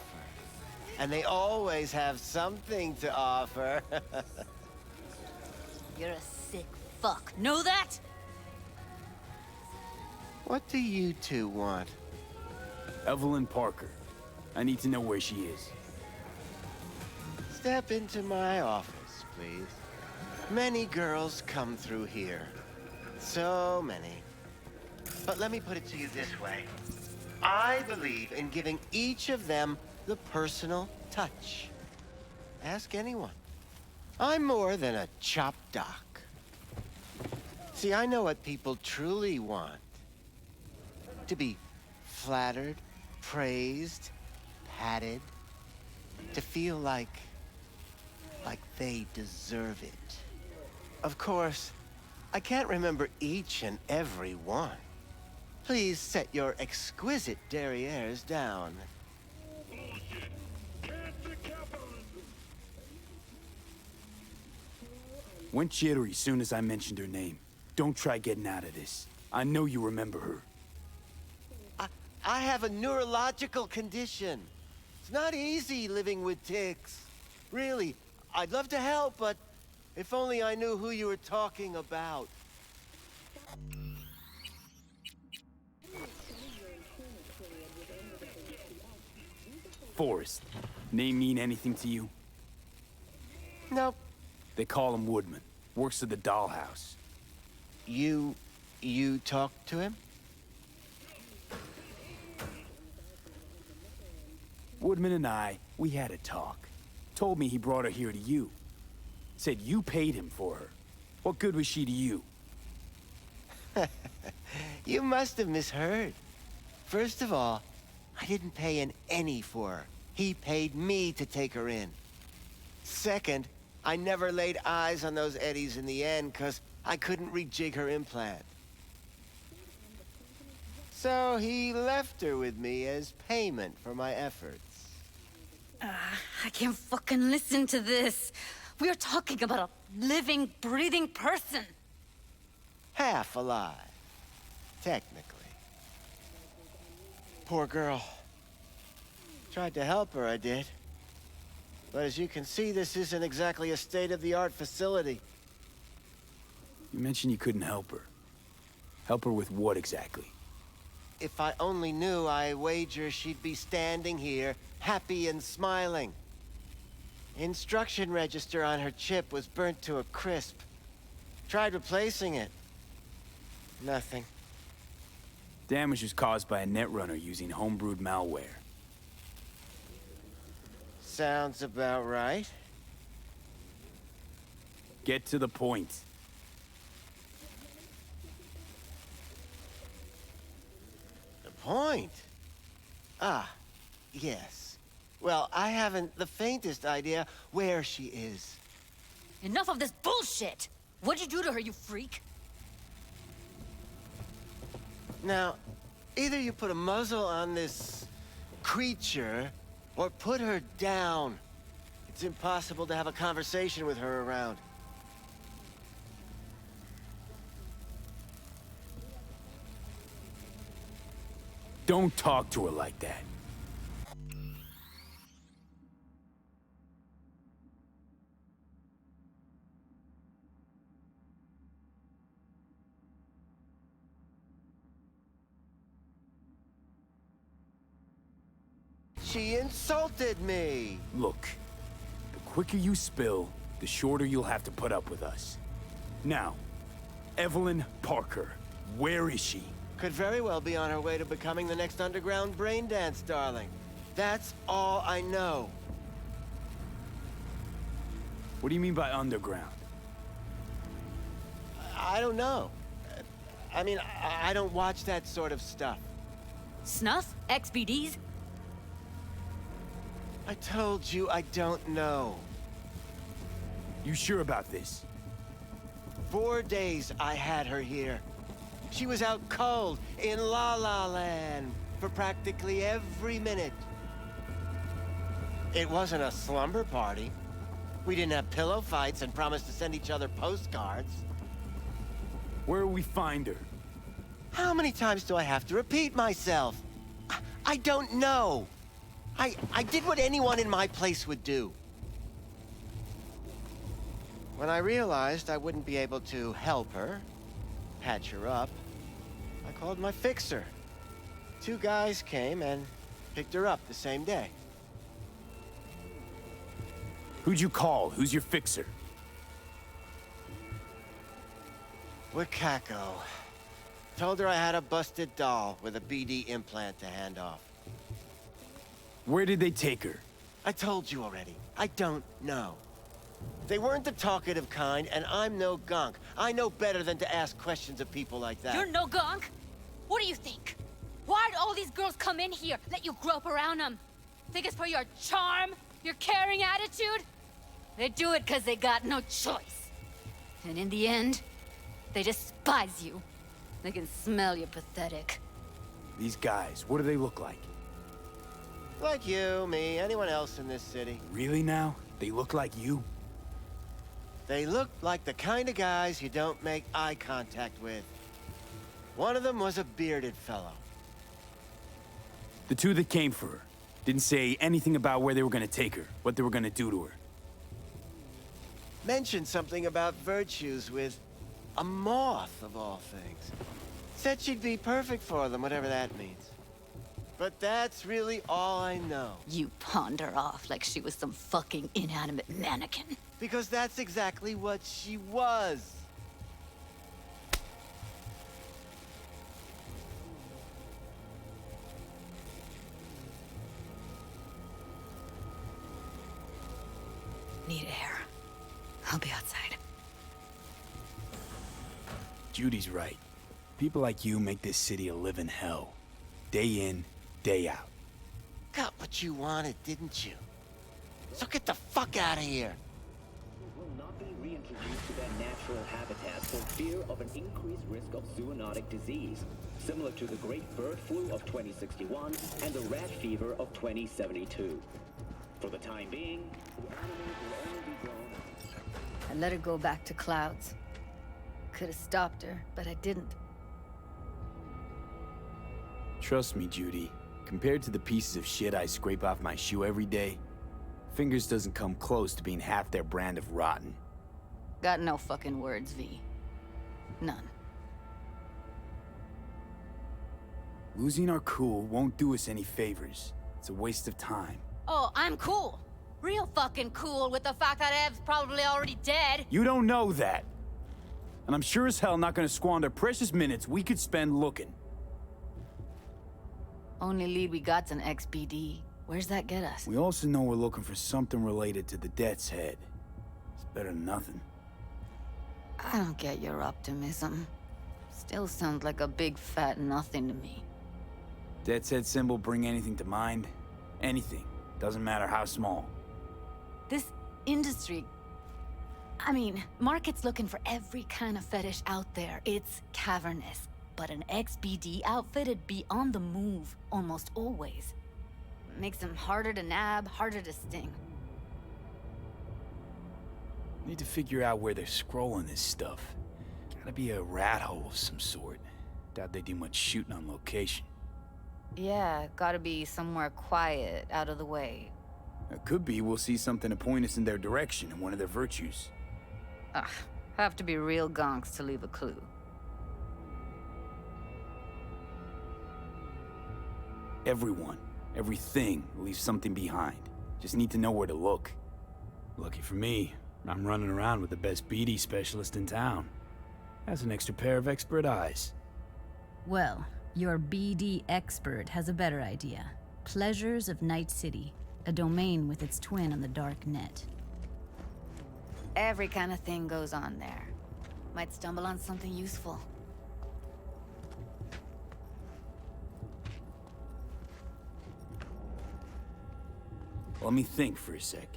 Speaker 17: And they always have something to offer.
Speaker 5: You're a sick fuck. Know that?
Speaker 17: What do you two want?
Speaker 3: Evelyn Parker. I need to know where she is.
Speaker 17: Step into my office, please. Many girls come through here. So many. But let me put it to you this way. I believe in giving each of them the personal touch. Ask anyone. I'm more than a chop doc. See, I know what people truly want. To be flattered, praised, patted. To feel like they deserve it. Of course, I can't remember each and every one. Please set your exquisite derrieres down.
Speaker 3: Went jittery soon as I mentioned her name. Don't try getting out of this. I know you remember her.
Speaker 17: I have a neurological condition. It's not easy living with tics. Really, I'd love to help, but if only I knew who you were talking about.
Speaker 3: Forrest. Name mean anything to you?
Speaker 17: Nope.
Speaker 3: They call him Woodman. Works at the dollhouse.
Speaker 17: You talked to him?
Speaker 3: Woodman and we had a talk. Told me he brought her here to you. Said you paid him for her. What good was she to you?
Speaker 17: You must have misheard. First of all, I didn't pay an any for her. He paid me to take her in. Second, I never laid eyes on those eddies in the end because I couldn't rejig her implant. So he left her with me as payment for my efforts.
Speaker 5: I can't fucking listen to this. We are talking about a living, breathing person.
Speaker 17: Half alive, technically. Poor girl. Tried to help her, I did. But as you can see, this isn't exactly a state-of-the-art facility.
Speaker 3: You mentioned you couldn't help her. Help her with what exactly?
Speaker 17: If I only knew, I wager she'd be standing here, happy and smiling. Instruction register on her chip was burnt to a crisp. Tried replacing it. Nothing.
Speaker 3: Damage was caused by a netrunner using homebrewed malware.
Speaker 17: Sounds about right.
Speaker 3: Get to the point.
Speaker 17: The point? Ah, yes. Well, I haven't the faintest idea where she is.
Speaker 5: Enough of this bullshit! What'd you do to her, you freak?
Speaker 17: Now, either you put a muzzle on this creature, or put her down. It's impossible to have a conversation with her around.
Speaker 3: Don't talk to her like that.
Speaker 17: She insulted me!
Speaker 3: Look, the quicker you spill, the shorter you'll have to put up with us. Now, Evelyn Parker, where is she?
Speaker 17: Could very well be on her way to becoming the next underground braindance darling. That's all I know.
Speaker 3: What do you mean by underground?
Speaker 17: I don't know. I mean, I don't watch that sort of stuff.
Speaker 5: Snuff? XBDs?
Speaker 17: I told you I don't know.
Speaker 3: You sure about this?
Speaker 17: 4 days I had her here. She was out cold in La La Land for practically every minute. It wasn't a slumber party. We didn't have pillow fights and promised to send each other postcards.
Speaker 3: Where will we find her?
Speaker 17: How many times do I have to repeat myself? I don't know. I did what anyone in my place would do. When I realized I wouldn't be able to help her, patch her up, I called my fixer. 2 guys came and picked her up the same day.
Speaker 3: Who'd you call? Who's your fixer?
Speaker 17: Wakako. Told her I had a busted doll with a BD implant to hand off.
Speaker 3: Where did they take her?
Speaker 17: I told you already. I don't know. They weren't the talkative kind, and I'm no gonk. I know better than to ask questions of people like that.
Speaker 5: You're no gonk? What do you think? Why'd all these girls come in here, let you grope around them? Think it's for your charm? Your caring attitude? They do it because they got no choice. And in the end, they despise you. They can smell you're pathetic.
Speaker 3: These guys, what do they look like?
Speaker 17: Like you, me, anyone else in this city.
Speaker 3: Really now? They look like you?
Speaker 17: They look like the kind of guys you don't make eye contact with. One of them was a bearded fellow.
Speaker 3: The 2 that came for her didn't say anything about where they were gonna take her, what they were gonna do to her.
Speaker 17: Mentioned something about virtues with a moth, of all things. Said she'd be perfect for them, whatever that means. But that's really all I know.
Speaker 5: You pawned her off like she was some fucking inanimate mannequin.
Speaker 17: Because that's exactly what she was.
Speaker 5: Need air. I'll be outside.
Speaker 3: Judy's right. People like you make this city a living hell. Day in, day out.
Speaker 17: Got what you wanted, didn't you? So get the fuck out of here.
Speaker 11: Will not be reintroduced to their natural habitats for fear of an increased risk of zoonotic disease, similar to the Great Bird Flu of 2061 and the rat fever of 2072. For the time being, the animals will only be grown.
Speaker 5: I let her go back to Clouds. Could have stopped her, but I didn't.
Speaker 3: Trust me, Judy. Compared to the pieces of shit I scrape off my shoe every day, Fingers doesn't come close to being half their brand of rotten.
Speaker 5: Got no fucking words, V. None.
Speaker 3: Losing our cool won't do us any favors. It's a waste of time.
Speaker 5: Oh, I'm cool. Real fucking cool with the fact that Ev's probably already dead.
Speaker 3: You don't know that. And I'm sure as hell not gonna squander precious minutes we could spend looking.
Speaker 5: Only lead we got's an XBD. Where's that get us?
Speaker 3: We also know we're looking for something related to the Death's Head. It's better than nothing.
Speaker 5: I don't get your optimism. Still sounds like a big fat nothing to me.
Speaker 3: Death's Head symbol bring anything to mind? Anything. Doesn't matter how small.
Speaker 5: This industry... I mean, market's looking for every kind of fetish out there. It's cavernous. But an ex-BD outfit'd be on the move almost always. Makes them harder to nab, harder to sting.
Speaker 3: Need to figure out where they're scrolling this stuff. Gotta be a rat hole of some sort. Doubt they do much shooting on location.
Speaker 5: Yeah, gotta be somewhere quiet, out of the way.
Speaker 3: It could be we'll see something to point us in their direction and one of their virtues.
Speaker 5: Ugh, have to be real gonks to leave a clue.
Speaker 3: Everyone, everything leaves something behind. Just need to know where to look. Lucky for me, I'm running around with the best BD specialist in town. Has an extra pair of expert eyes.
Speaker 18: Well, your BD expert has a better idea. Pleasures of Night City, a domain with its twin on the dark net.
Speaker 5: Every kind of thing goes on there. Might stumble on something useful.
Speaker 3: Let me think for a sec.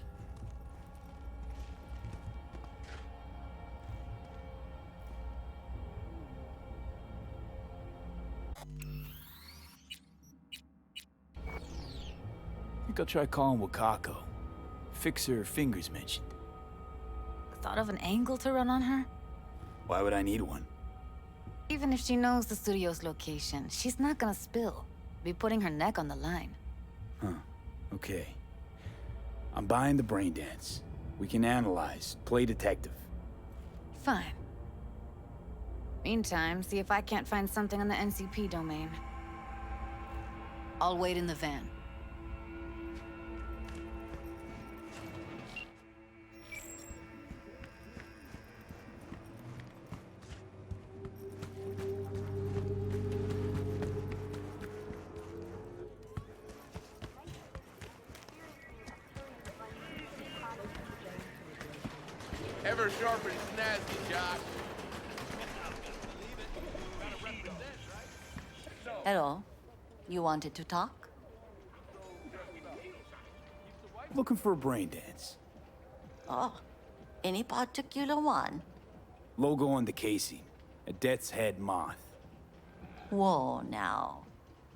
Speaker 3: Think I'll try calling Wakako. Fix her fingers mentioned.
Speaker 5: Thought of an angle to run on her?
Speaker 3: Why would I need one?
Speaker 5: Even if she knows the studio's location, she's not gonna spill. Be putting her neck on the line.
Speaker 3: Huh. Okay. I'm buying the brain dance. We can analyze, play detective.
Speaker 5: Fine. Meantime, see if I can't find something on the NCP domain. I'll wait in the van.
Speaker 19: Ever sharp and snazzy, Josh.
Speaker 12: Hello. You wanted to talk?
Speaker 3: Looking for a brain dance.
Speaker 12: Oh, any particular one?
Speaker 3: Logo on the casing. A death's head moth.
Speaker 12: Whoa, now.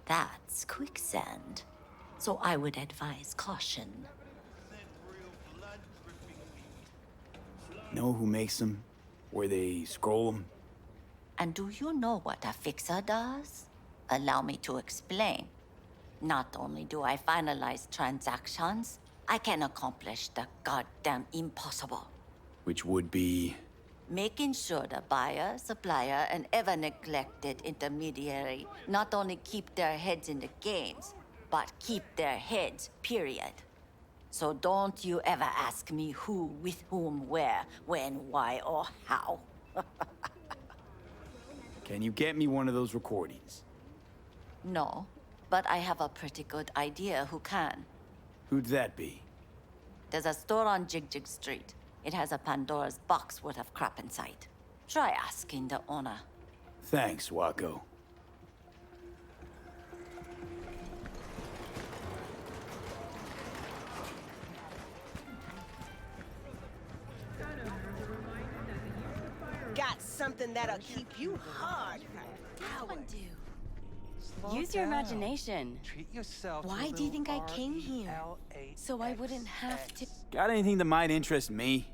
Speaker 12: That's quicksand. So I would advise caution.
Speaker 3: Know who makes them? Where they scroll them?
Speaker 12: And do you know what a fixer does? Allow me to explain. Not only do I finalize transactions, I can accomplish the goddamn impossible.
Speaker 3: Which would be...
Speaker 12: Making sure the buyer, supplier, and ever-neglected intermediary not only keep their heads in the games, but keep their heads, period. So don't you ever ask me who, with whom, where, when, why, or how.
Speaker 3: Can you get me one of those recordings?
Speaker 12: No, but I have a pretty good idea who can.
Speaker 3: Who'd that be?
Speaker 12: There's a store on Jig Street. It has a Pandora's box worth of crap inside. Try asking the owner.
Speaker 3: Thanks, Wako.
Speaker 16: Got something that'll keep you hard.
Speaker 8: That one do.
Speaker 19: Slow
Speaker 8: Use your
Speaker 19: down.
Speaker 8: imagination.
Speaker 19: Treat yourself.
Speaker 8: Why
Speaker 19: to
Speaker 8: do you think I
Speaker 19: little
Speaker 8: came here?
Speaker 19: R-E-L-A-X.
Speaker 8: So I wouldn't have to.
Speaker 3: Got anything that might interest me?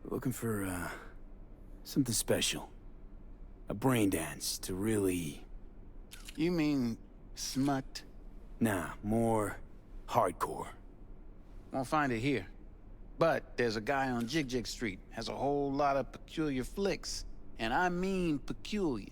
Speaker 3: Looking for, something special. A brain dance to really...
Speaker 20: You mean smut?
Speaker 3: Nah, more hardcore.
Speaker 20: Won't find it here. But there's a guy on Jig Street, has a whole lot of peculiar flicks. And I mean peculiar.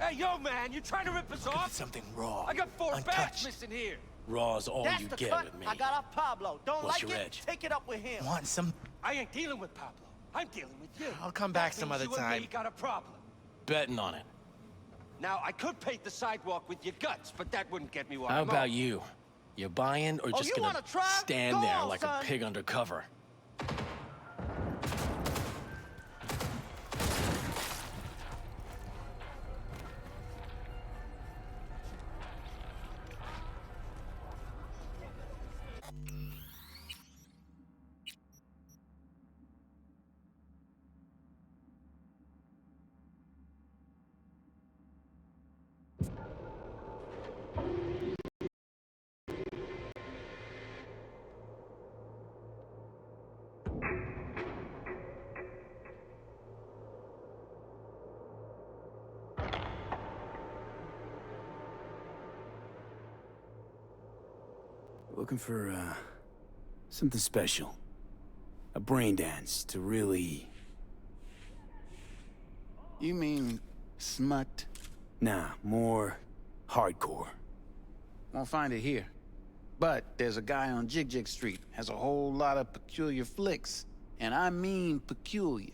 Speaker 14: Hey, yo, man, you trying to rip us off?
Speaker 19: Something raw.
Speaker 14: I got 4 bags
Speaker 19: untouched.
Speaker 14: missing here.
Speaker 19: Raw's all
Speaker 14: That's
Speaker 19: you
Speaker 14: the
Speaker 19: get
Speaker 14: cut
Speaker 19: with me.
Speaker 14: I got off Pablo. Don't
Speaker 19: What's
Speaker 14: like
Speaker 19: your
Speaker 14: it?
Speaker 19: edge?
Speaker 14: Take it up with him.
Speaker 19: Want some?
Speaker 14: I ain't dealing with Pablo. I'm dealing with you.
Speaker 19: I'll come back
Speaker 14: That
Speaker 19: some
Speaker 14: means
Speaker 19: other
Speaker 14: you and
Speaker 19: time.
Speaker 14: me got a problem.
Speaker 2: Betting on it.
Speaker 14: Now, I could paint the sidewalk with your guts, but that wouldn't get me what
Speaker 2: How
Speaker 14: I'm
Speaker 2: about
Speaker 14: on.
Speaker 2: you? You buying or
Speaker 14: Oh,
Speaker 2: just
Speaker 14: you
Speaker 2: gonna
Speaker 14: wanna try?
Speaker 2: stand
Speaker 14: Go
Speaker 2: there
Speaker 14: on,
Speaker 2: like
Speaker 14: son.
Speaker 2: a pig under cover?
Speaker 3: Looking for, something special. A brain dance to really...
Speaker 20: You mean smut?
Speaker 3: Nah, more hardcore.
Speaker 20: Won't find it here. But there's a guy on Jig Street, has a whole lot of peculiar flicks. And I mean peculiar.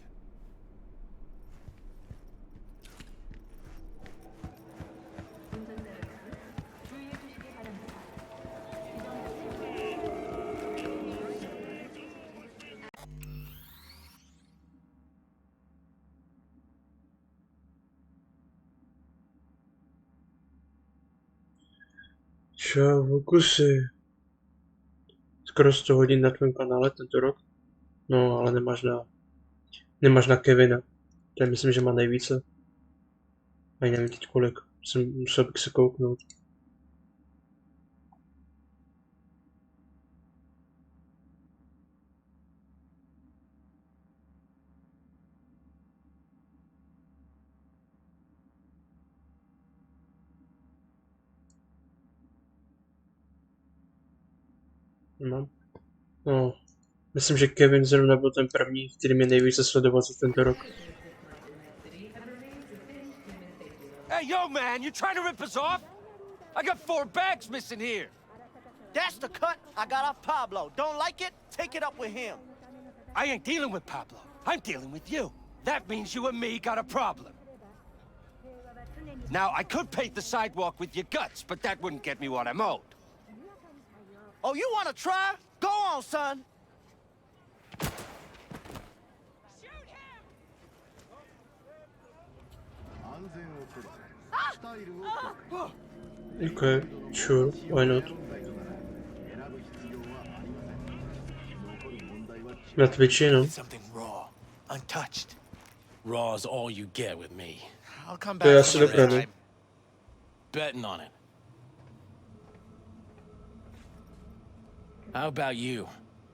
Speaker 6: Čau, Kusy. Skoro 100 hodin na tvém kanále tento rok. No, ale nemáš na Kevina. Ten myslím, že má nejvíce. Ani nevím teď kolik. Musel bych se kouknout. Nemám. No, myslím, že Kevin zrovna byl ten první, který mě nejvíce sledoval za tento rok.
Speaker 14: Hey, yo, man, you trying to rip us off? I got 4 bags missing here. That's the cut I got off Pablo. Don't like it? Take it up with him. I ain't dealing with Pablo. I'm dealing with you. That means you and me got a problem. Now, I could paint the sidewalk with your guts, but that wouldn't get me what I'm owed. Oh, you want to try? Go on, son.
Speaker 6: Okay, sure, why not? Na Twitchi, no.
Speaker 19: Something raw, untouched. Raw's all you get with me. I'll come
Speaker 6: To je
Speaker 19: back
Speaker 6: asi
Speaker 19: some other
Speaker 6: dobré, no.
Speaker 19: time.
Speaker 2: Betting on it. How about you?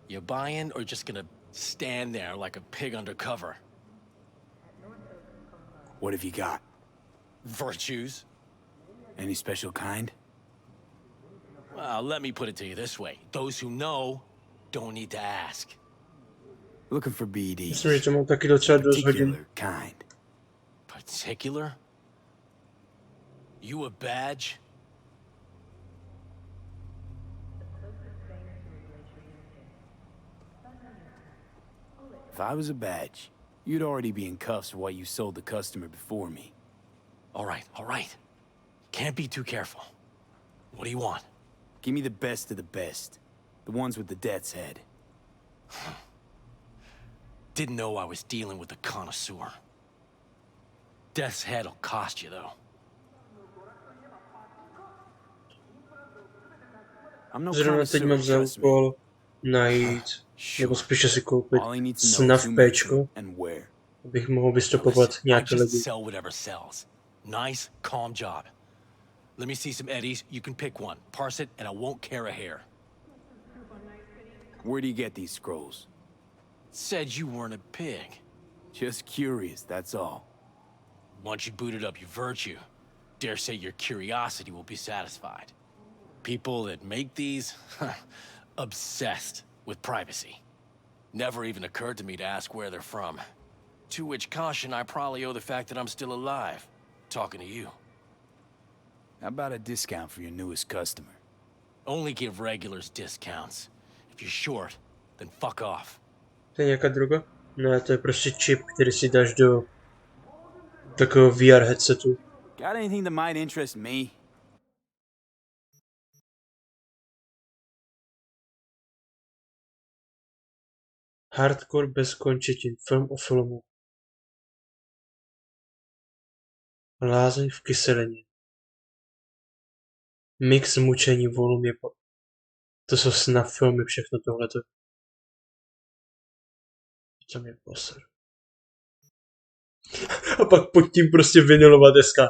Speaker 2: You buying or just gonna stand there like a pig under cover?
Speaker 3: What have you got?
Speaker 2: Virtues?
Speaker 3: Any special kind?
Speaker 2: Well, let me put it to you this way. Those who know don't need to ask.
Speaker 3: Looking for BD.
Speaker 6: Myslím, že to mám taky docela dost hodin.
Speaker 3: Particular kind.
Speaker 2: Particular? You a badge?
Speaker 3: If I was a badge, you'd already be in cuffs for what you sold the customer before me.
Speaker 2: All right. Can't be too careful. What do you want?
Speaker 3: Give me the best of the best. The ones with the death's head.
Speaker 2: Didn't know I was dealing with a connoisseur. Death's head'll cost you, though.
Speaker 3: I'm no
Speaker 6: Zrovna teď mám za
Speaker 3: connoisseur, trust me.
Speaker 6: úkol najít, nebo spíše si koupit snaf Pčko, abych mohl vystupovat
Speaker 2: I
Speaker 6: nějaké
Speaker 2: just
Speaker 6: lidi.
Speaker 2: sell whatever sells. Nice, calm job. Let me see some eddies. You can pick one. Parse it, and I won't care a hair.
Speaker 3: Where do you get these scrolls?
Speaker 2: Said you weren't a pig.
Speaker 3: Just curious, that's all.
Speaker 2: Once you booted up your virtue, dare say your curiosity will be satisfied. People that make these, obsessed with privacy. Never even occurred to me to ask where they're from. To which caution I probably owe the fact that I'm still alive, talking to you.
Speaker 3: How about a discount for your newest customer?
Speaker 19: Only give regulars discounts. If you're short, then fuck off.
Speaker 6: To je nějaká droga? Ne, to je prostě čip, který si dáš do takového VR headsetu.
Speaker 3: Got anything that might interest me?
Speaker 6: Hardcore bez končetin. Film o filmu. Lázeň v kyselině. Mix mučení volum je po... To jsou snad filmy všechno tohleto. Co mě poser. A pak pod tím prostě vinilová deska.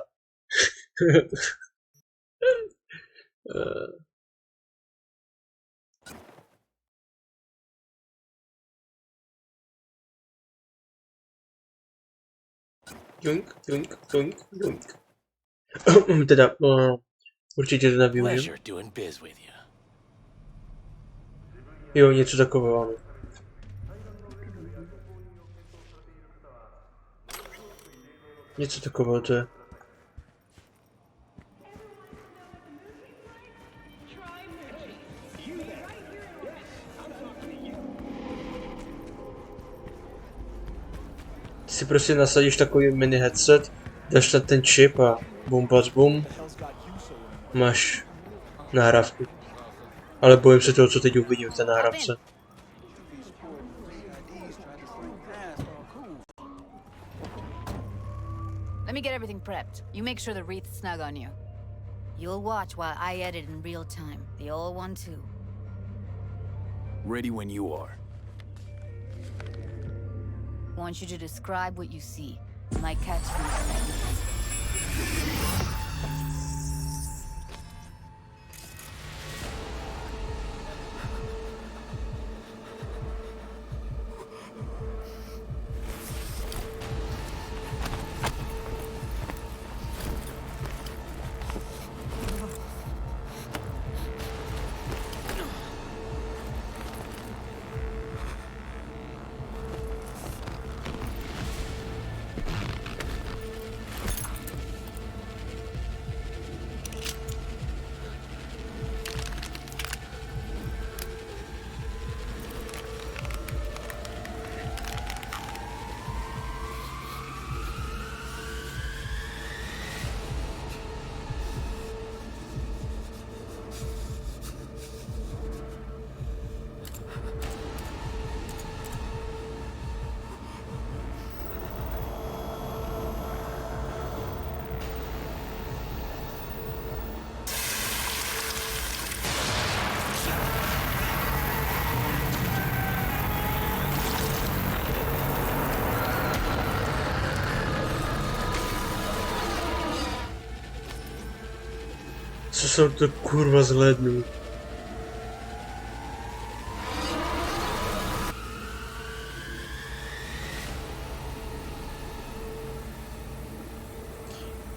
Speaker 6: Junk, junk, junk, junk. Teda, určitě to nevyužiju.
Speaker 19: Pleasure doing biz with you.
Speaker 6: Jo, něco takového, ano. Něco takového to je. Ty si prostě nasadíš takový mini headset, dáš tam ten čip a bum bac bum. Máš nahrávku. Ale bojím se toho, co teď uvidím v té nahrávce.
Speaker 18: Let me get everything prepped. You make sure the wreath's snug on you. You'll watch while I edit in real time. The old one too.
Speaker 3: Ready when you are.
Speaker 18: I want you to describe what you see. My catchphrase.
Speaker 6: Co jsem to kurva zhlédnul?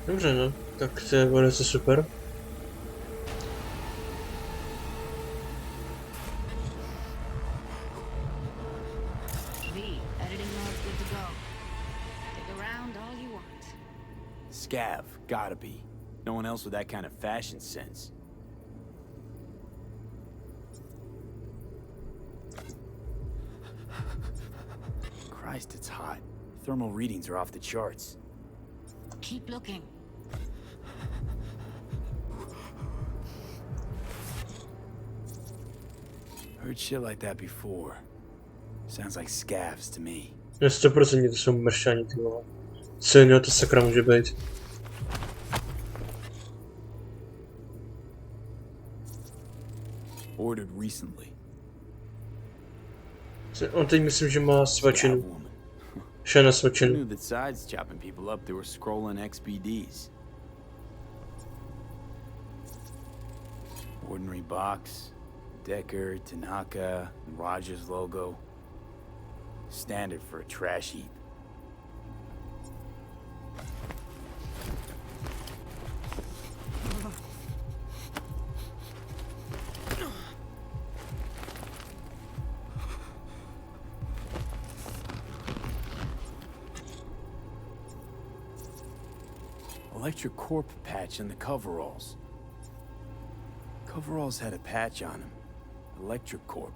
Speaker 6: Dobře no, tak to je velice super.
Speaker 3: Scav, gotta be. No one else with that kind of fashion sense. Christ, it's hot. Thermal readings are off the charts.
Speaker 18: Keep looking.
Speaker 3: Heard shit like that before. Sounds like scavs to me.
Speaker 6: 100% to jsou mršťani, ty vole. Co jiného to sakra může být?
Speaker 3: Ordered recently.
Speaker 6: On teď myslím, že má svačinu. Šena svačinu.
Speaker 3: Knew that sides chopping people up, they were scrolling XBDs. Ordinary box, Decker, Tanaka, and Rogers logo. Standard for a trash heap. electric corp patch in the coveralls. Coveralls had a patch on them. Electric corp.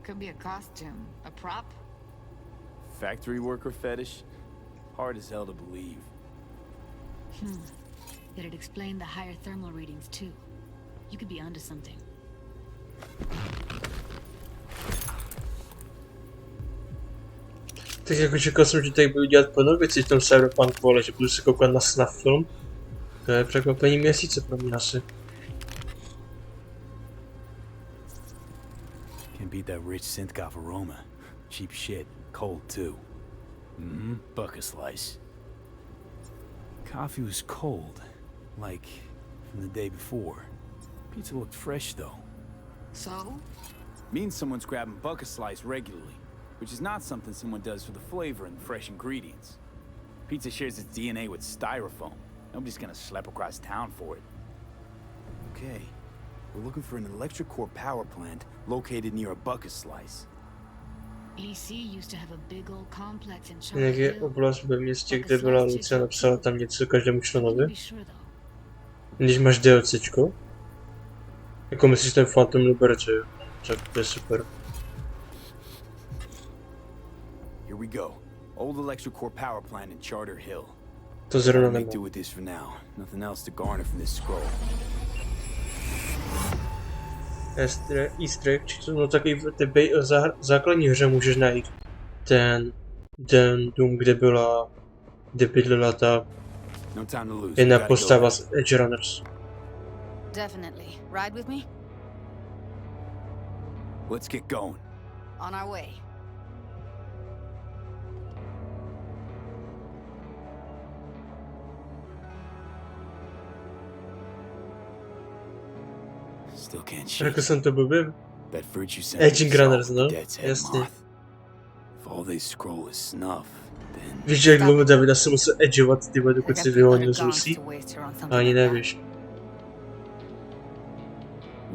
Speaker 21: Could be a costume. A prop?
Speaker 3: Factory worker fetish? Hard as hell to believe.
Speaker 18: It'd explain the higher thermal readings too. You could be onto something.
Speaker 6: Tak jako čekal jsem, že tady budu dělat plno věcí v tom cyberpunku, ale že budu se koukat na snuff film. To je překvapení měsíce pro mě asi.
Speaker 3: Can't beat that rich synth-goth aroma. Cheap shit. Cold too. Bucket slice. Coffee was cold. Like from the day before. Pizza looked fresh though.
Speaker 21: So?
Speaker 3: Means someone's grabbing bucket slice regularly. Which is not something someone does for the flavor and fresh ingredients. Pizza shares its DNA with styrofoam. Nobody's gonna schlep across town for it. Okay, we're looking for an electric core power plant located near a bucket slice.
Speaker 18: EC used to have a big old complex in
Speaker 6: Jak je oblast ve městě, kde byla Lucia, napsala tam něco každému členovi? Když máš DLCčko? Jako myslíš ten Phantom Liberty, jo? Tak to je super.
Speaker 3: Here we go. Old electric core power plant in Charter Hill.
Speaker 6: To zrovna
Speaker 3: Make
Speaker 6: nemám.
Speaker 3: do with this for now. Nothing else to garner from this scroll.
Speaker 6: Easter egg, či to, no takový v té základní hře můžeš najít ten dům, kde bydlela ta jedna postava z Edge Runners.
Speaker 18: Definitely. Ride with me?
Speaker 3: Let's get going.
Speaker 18: On our way.
Speaker 3: Still can't
Speaker 6: Řekl
Speaker 3: shake.
Speaker 6: jsem to blbě?
Speaker 3: That virtue
Speaker 6: Edge Runners, no?
Speaker 3: Death's head
Speaker 6: Jasně.
Speaker 3: moth. If all they scroll is snuff, then
Speaker 6: Víš, jak dlouho Davida se musel edgeovat, ty vole, dokud si vyhonil z Lucy? Ani nevíš.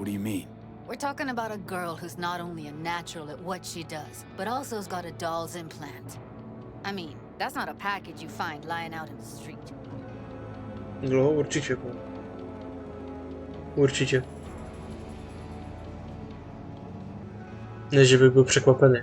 Speaker 3: what do you mean?
Speaker 18: We're talking about a girl who's not only a natural at what she does, but also has got a doll's implant. I mean, that's not a package you find lying out in the street.
Speaker 6: No, určitě. Určitě. Ne, že bych byl překvapený.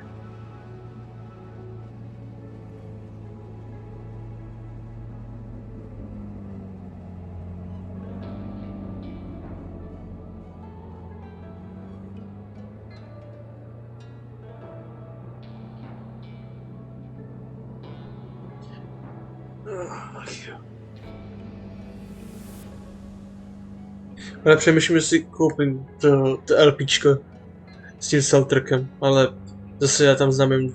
Speaker 6: Ale přemýšlím, že si koupím to LPčko s tím soundtrackem, ale zase já tam znám jen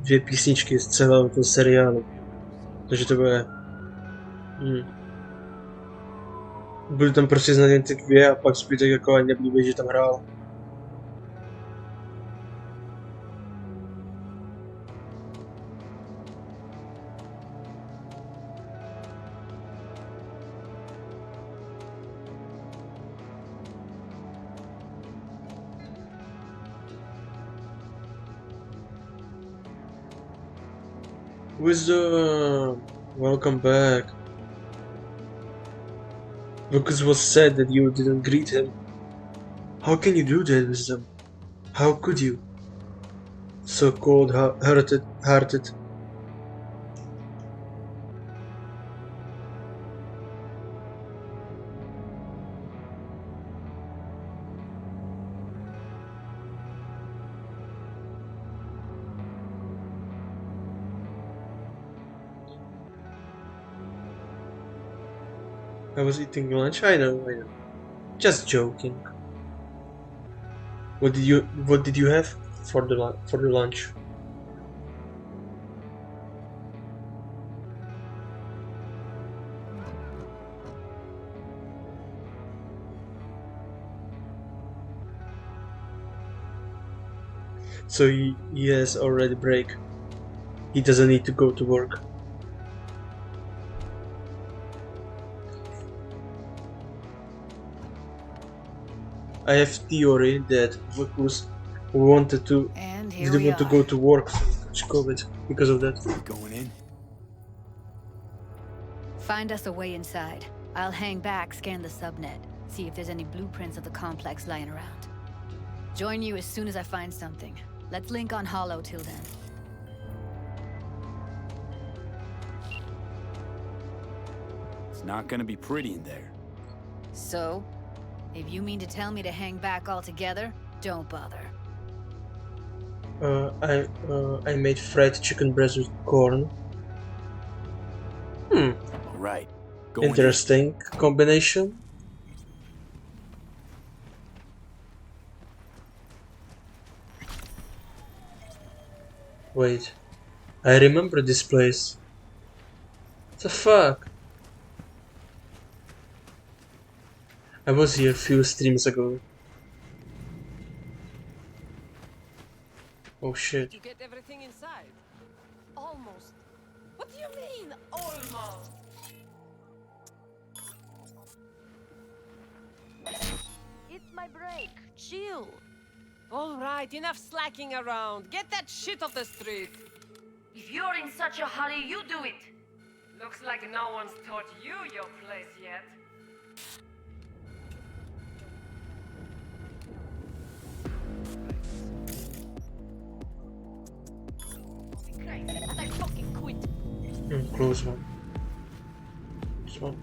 Speaker 6: dvě písničky z celého toho seriálu. Takže to bude... Budu tam prostě znát jen ty dvě a pak zbytek jako ani nebudu vědět, že tam hrál. Wisdom! Welcome back. Lucas was sad that you didn't greet him. How can you do that, Wisdom? How could you? So cold-hearted. I was eating lunch. I know. Just joking. What did you have for the lunch? So he has already break. He doesn't need to go to work. I have theory that Lucas didn't want to go to work to catch COVID because of that.
Speaker 3: Going in?
Speaker 18: Find us a way inside. I'll hang back, scan the subnet, see if there's any blueprints of the complex lying around. Join you as soon as I find something. Let's link on Hollow till then.
Speaker 3: It's not gonna be pretty in there.
Speaker 18: So? If you mean to tell me to hang back altogether, don't bother.
Speaker 6: I made fried chicken breast with corn.
Speaker 3: All right.
Speaker 6: Interesting combination. Wait, I remember this place. What the fuck? I was here a few streams ago. Oh shit.
Speaker 8: Did you get everything inside? Almost. What do you mean, almost? It's my break. Chill. All right, enough slacking around. Get that shit off the street.
Speaker 1: If you're in such a hurry, you do it. Looks like no one's taught you your place yet.
Speaker 8: And I fucking quit.
Speaker 6: Close one. This one.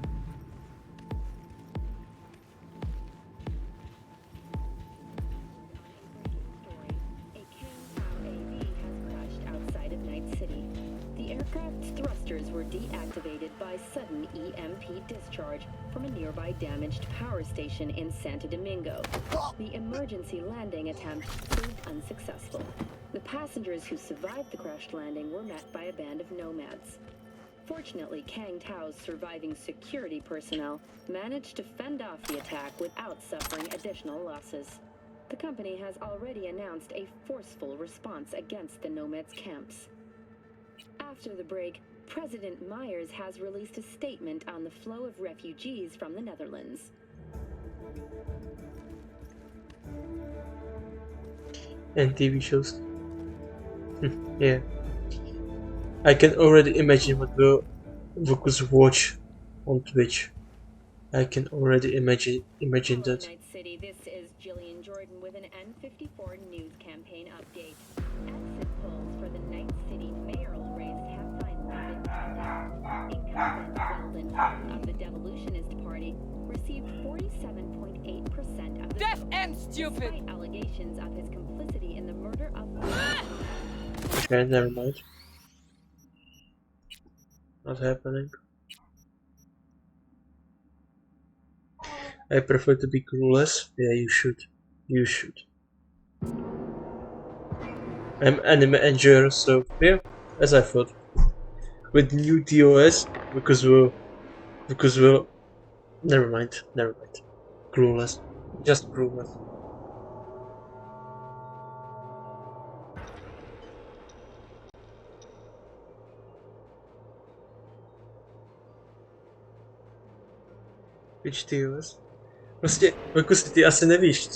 Speaker 9: Thrusters were deactivated by sudden EMP discharge from a nearby damaged power station in Santo Domingo. The emergency landing attempt proved unsuccessful. The passengers who survived the crashed landing were met by a band of nomads. Fortunately, Kang Tao's surviving security personnel managed to fend off the attack without suffering additional losses. The company has already announced a forceful response against the nomads' camps. After the break, President Myers has released a statement on the flow of refugees from the Netherlands.
Speaker 6: And TV shows. Yeah. I can already imagine what the Vocus watch on Twitch. I can already imagine that.
Speaker 9: Night City, this is Jillian Jordan with an N54 news campaign update. Exit polls for the Night City mayoral race have finally been tallied. Incumbent Weldon Holt of the Devolutionist Party received 47.8% of the
Speaker 8: Deaf
Speaker 9: vote,
Speaker 8: and stupid!
Speaker 9: despite allegations of his complicity in the murder of...
Speaker 6: Okay, never mind. Not happening. I prefer to be clueless. Yeah, you should. You should. I'm anime enjoyer, so yeah, as I thought. With new TOS, because we'll never mind. Clueless. Just clueless. Which TOS? Prostě, Vokus, ty asi nevíš,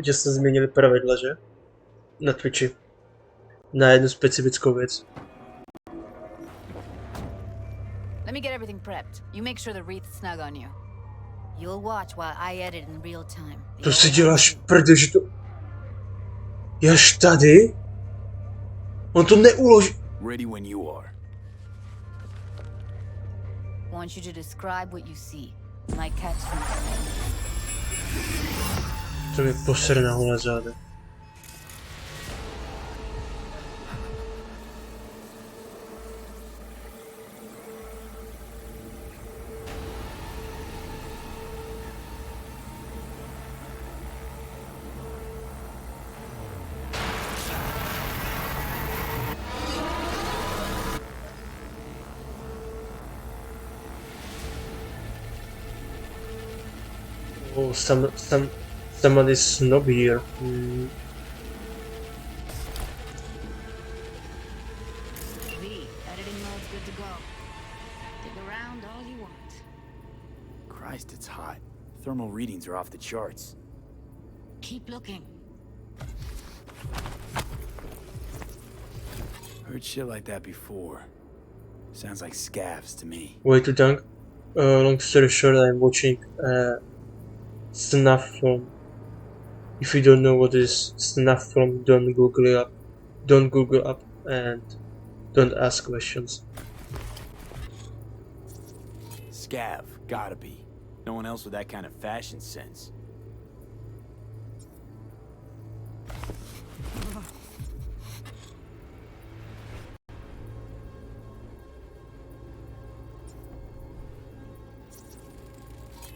Speaker 6: že se změnili pravidla, že? Na Twitchi. Na jednu specifickou věc.
Speaker 18: Let me get everything prepped. You make sure the wreath's snug on you. You'll watch while I edit in real time.
Speaker 6: To si děláš prdě, že to... Je až tady? On to neuloží.
Speaker 3: Ready when you are.
Speaker 18: Want you to describe what you see. Might catch something.
Speaker 6: To mi posere na hole záda. Oh, somebody's snob here.
Speaker 18: Editing mode's good to go. Dig around all you want.
Speaker 3: Christ, it's hot. Thermal readings are off the charts.
Speaker 18: Keep looking.
Speaker 3: Heard shit like that before. Sounds like scavs to me.
Speaker 6: Way too dunk. long story short, I'm watching snuff film. If you don't know what is snuff film, don't Google it up. Don't Google up and don't ask questions.
Speaker 3: Scav, gotta be. No one else with that kind of fashion sense.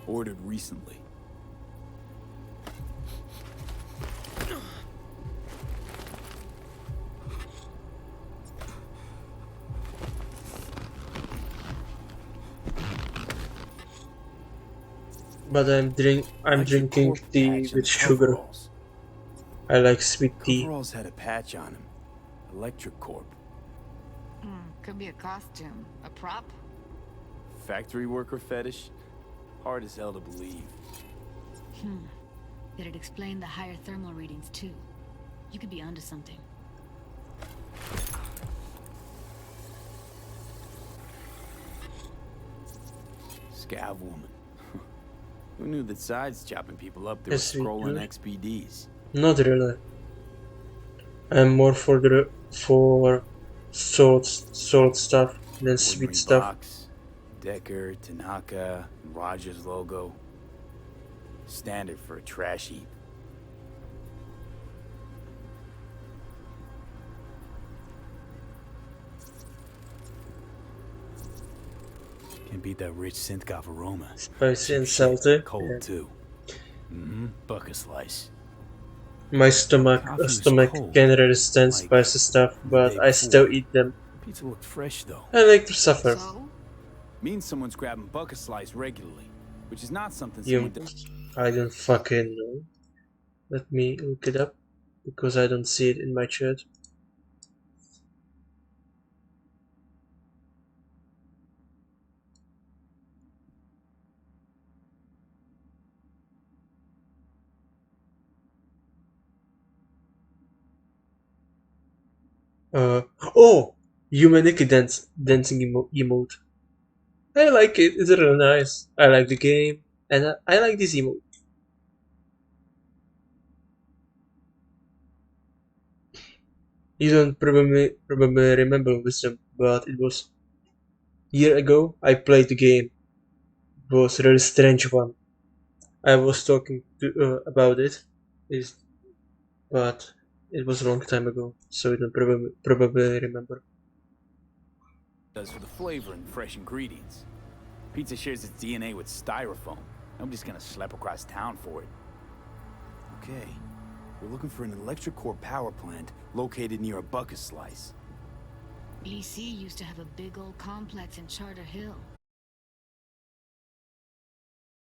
Speaker 3: Ordered recently.
Speaker 6: But I'm drinking tea with sugar. I like sweet tea.
Speaker 3: Coveralls had a patch on him. Electric Corp.
Speaker 21: Could be a costume. A prop?
Speaker 3: Factory worker fetish? Hard as hell to believe.
Speaker 18: It'd explain the higher thermal readings too. You could be onto something.
Speaker 3: Scav woman. Who knew that sides chopping people up, they were scrolling XPDs?
Speaker 6: Not really. I'm more for salt stuff than sweet stuff.
Speaker 3: Box, Decker, Tanaka, and Rogers logo. Standard for a trash heap. Can't beat that rich synth-goth aroma.
Speaker 6: Spicy and salty.
Speaker 3: Cold too. Bucket slice.
Speaker 6: My stomach can resist spicy stuff, but I still eat them.
Speaker 3: Pizza looked fresh though.
Speaker 6: I like to suffer.
Speaker 3: Means someone's grabbing bucket slice regularly, which is not something
Speaker 6: You, I don't fucking know. Let me look it up, because I don't see it in my chat. Oh! Humanity dancing emote. I like it, it's really nice. I like the game, and I like this emote. You don't probably remember Wisdom, but it was year ago I played the game. It was a really strange one. I was talking about it, but it was a long time ago, so you don't probably remember.
Speaker 3: Does for the flavor and fresh ingredients. Pizza shares its DNA with styrofoam. Nobody's gonna slap across town for it. Okay, we're looking for an electric core power plant located near a bucket slice.
Speaker 18: EC used to have a big old complex in Charter Hill.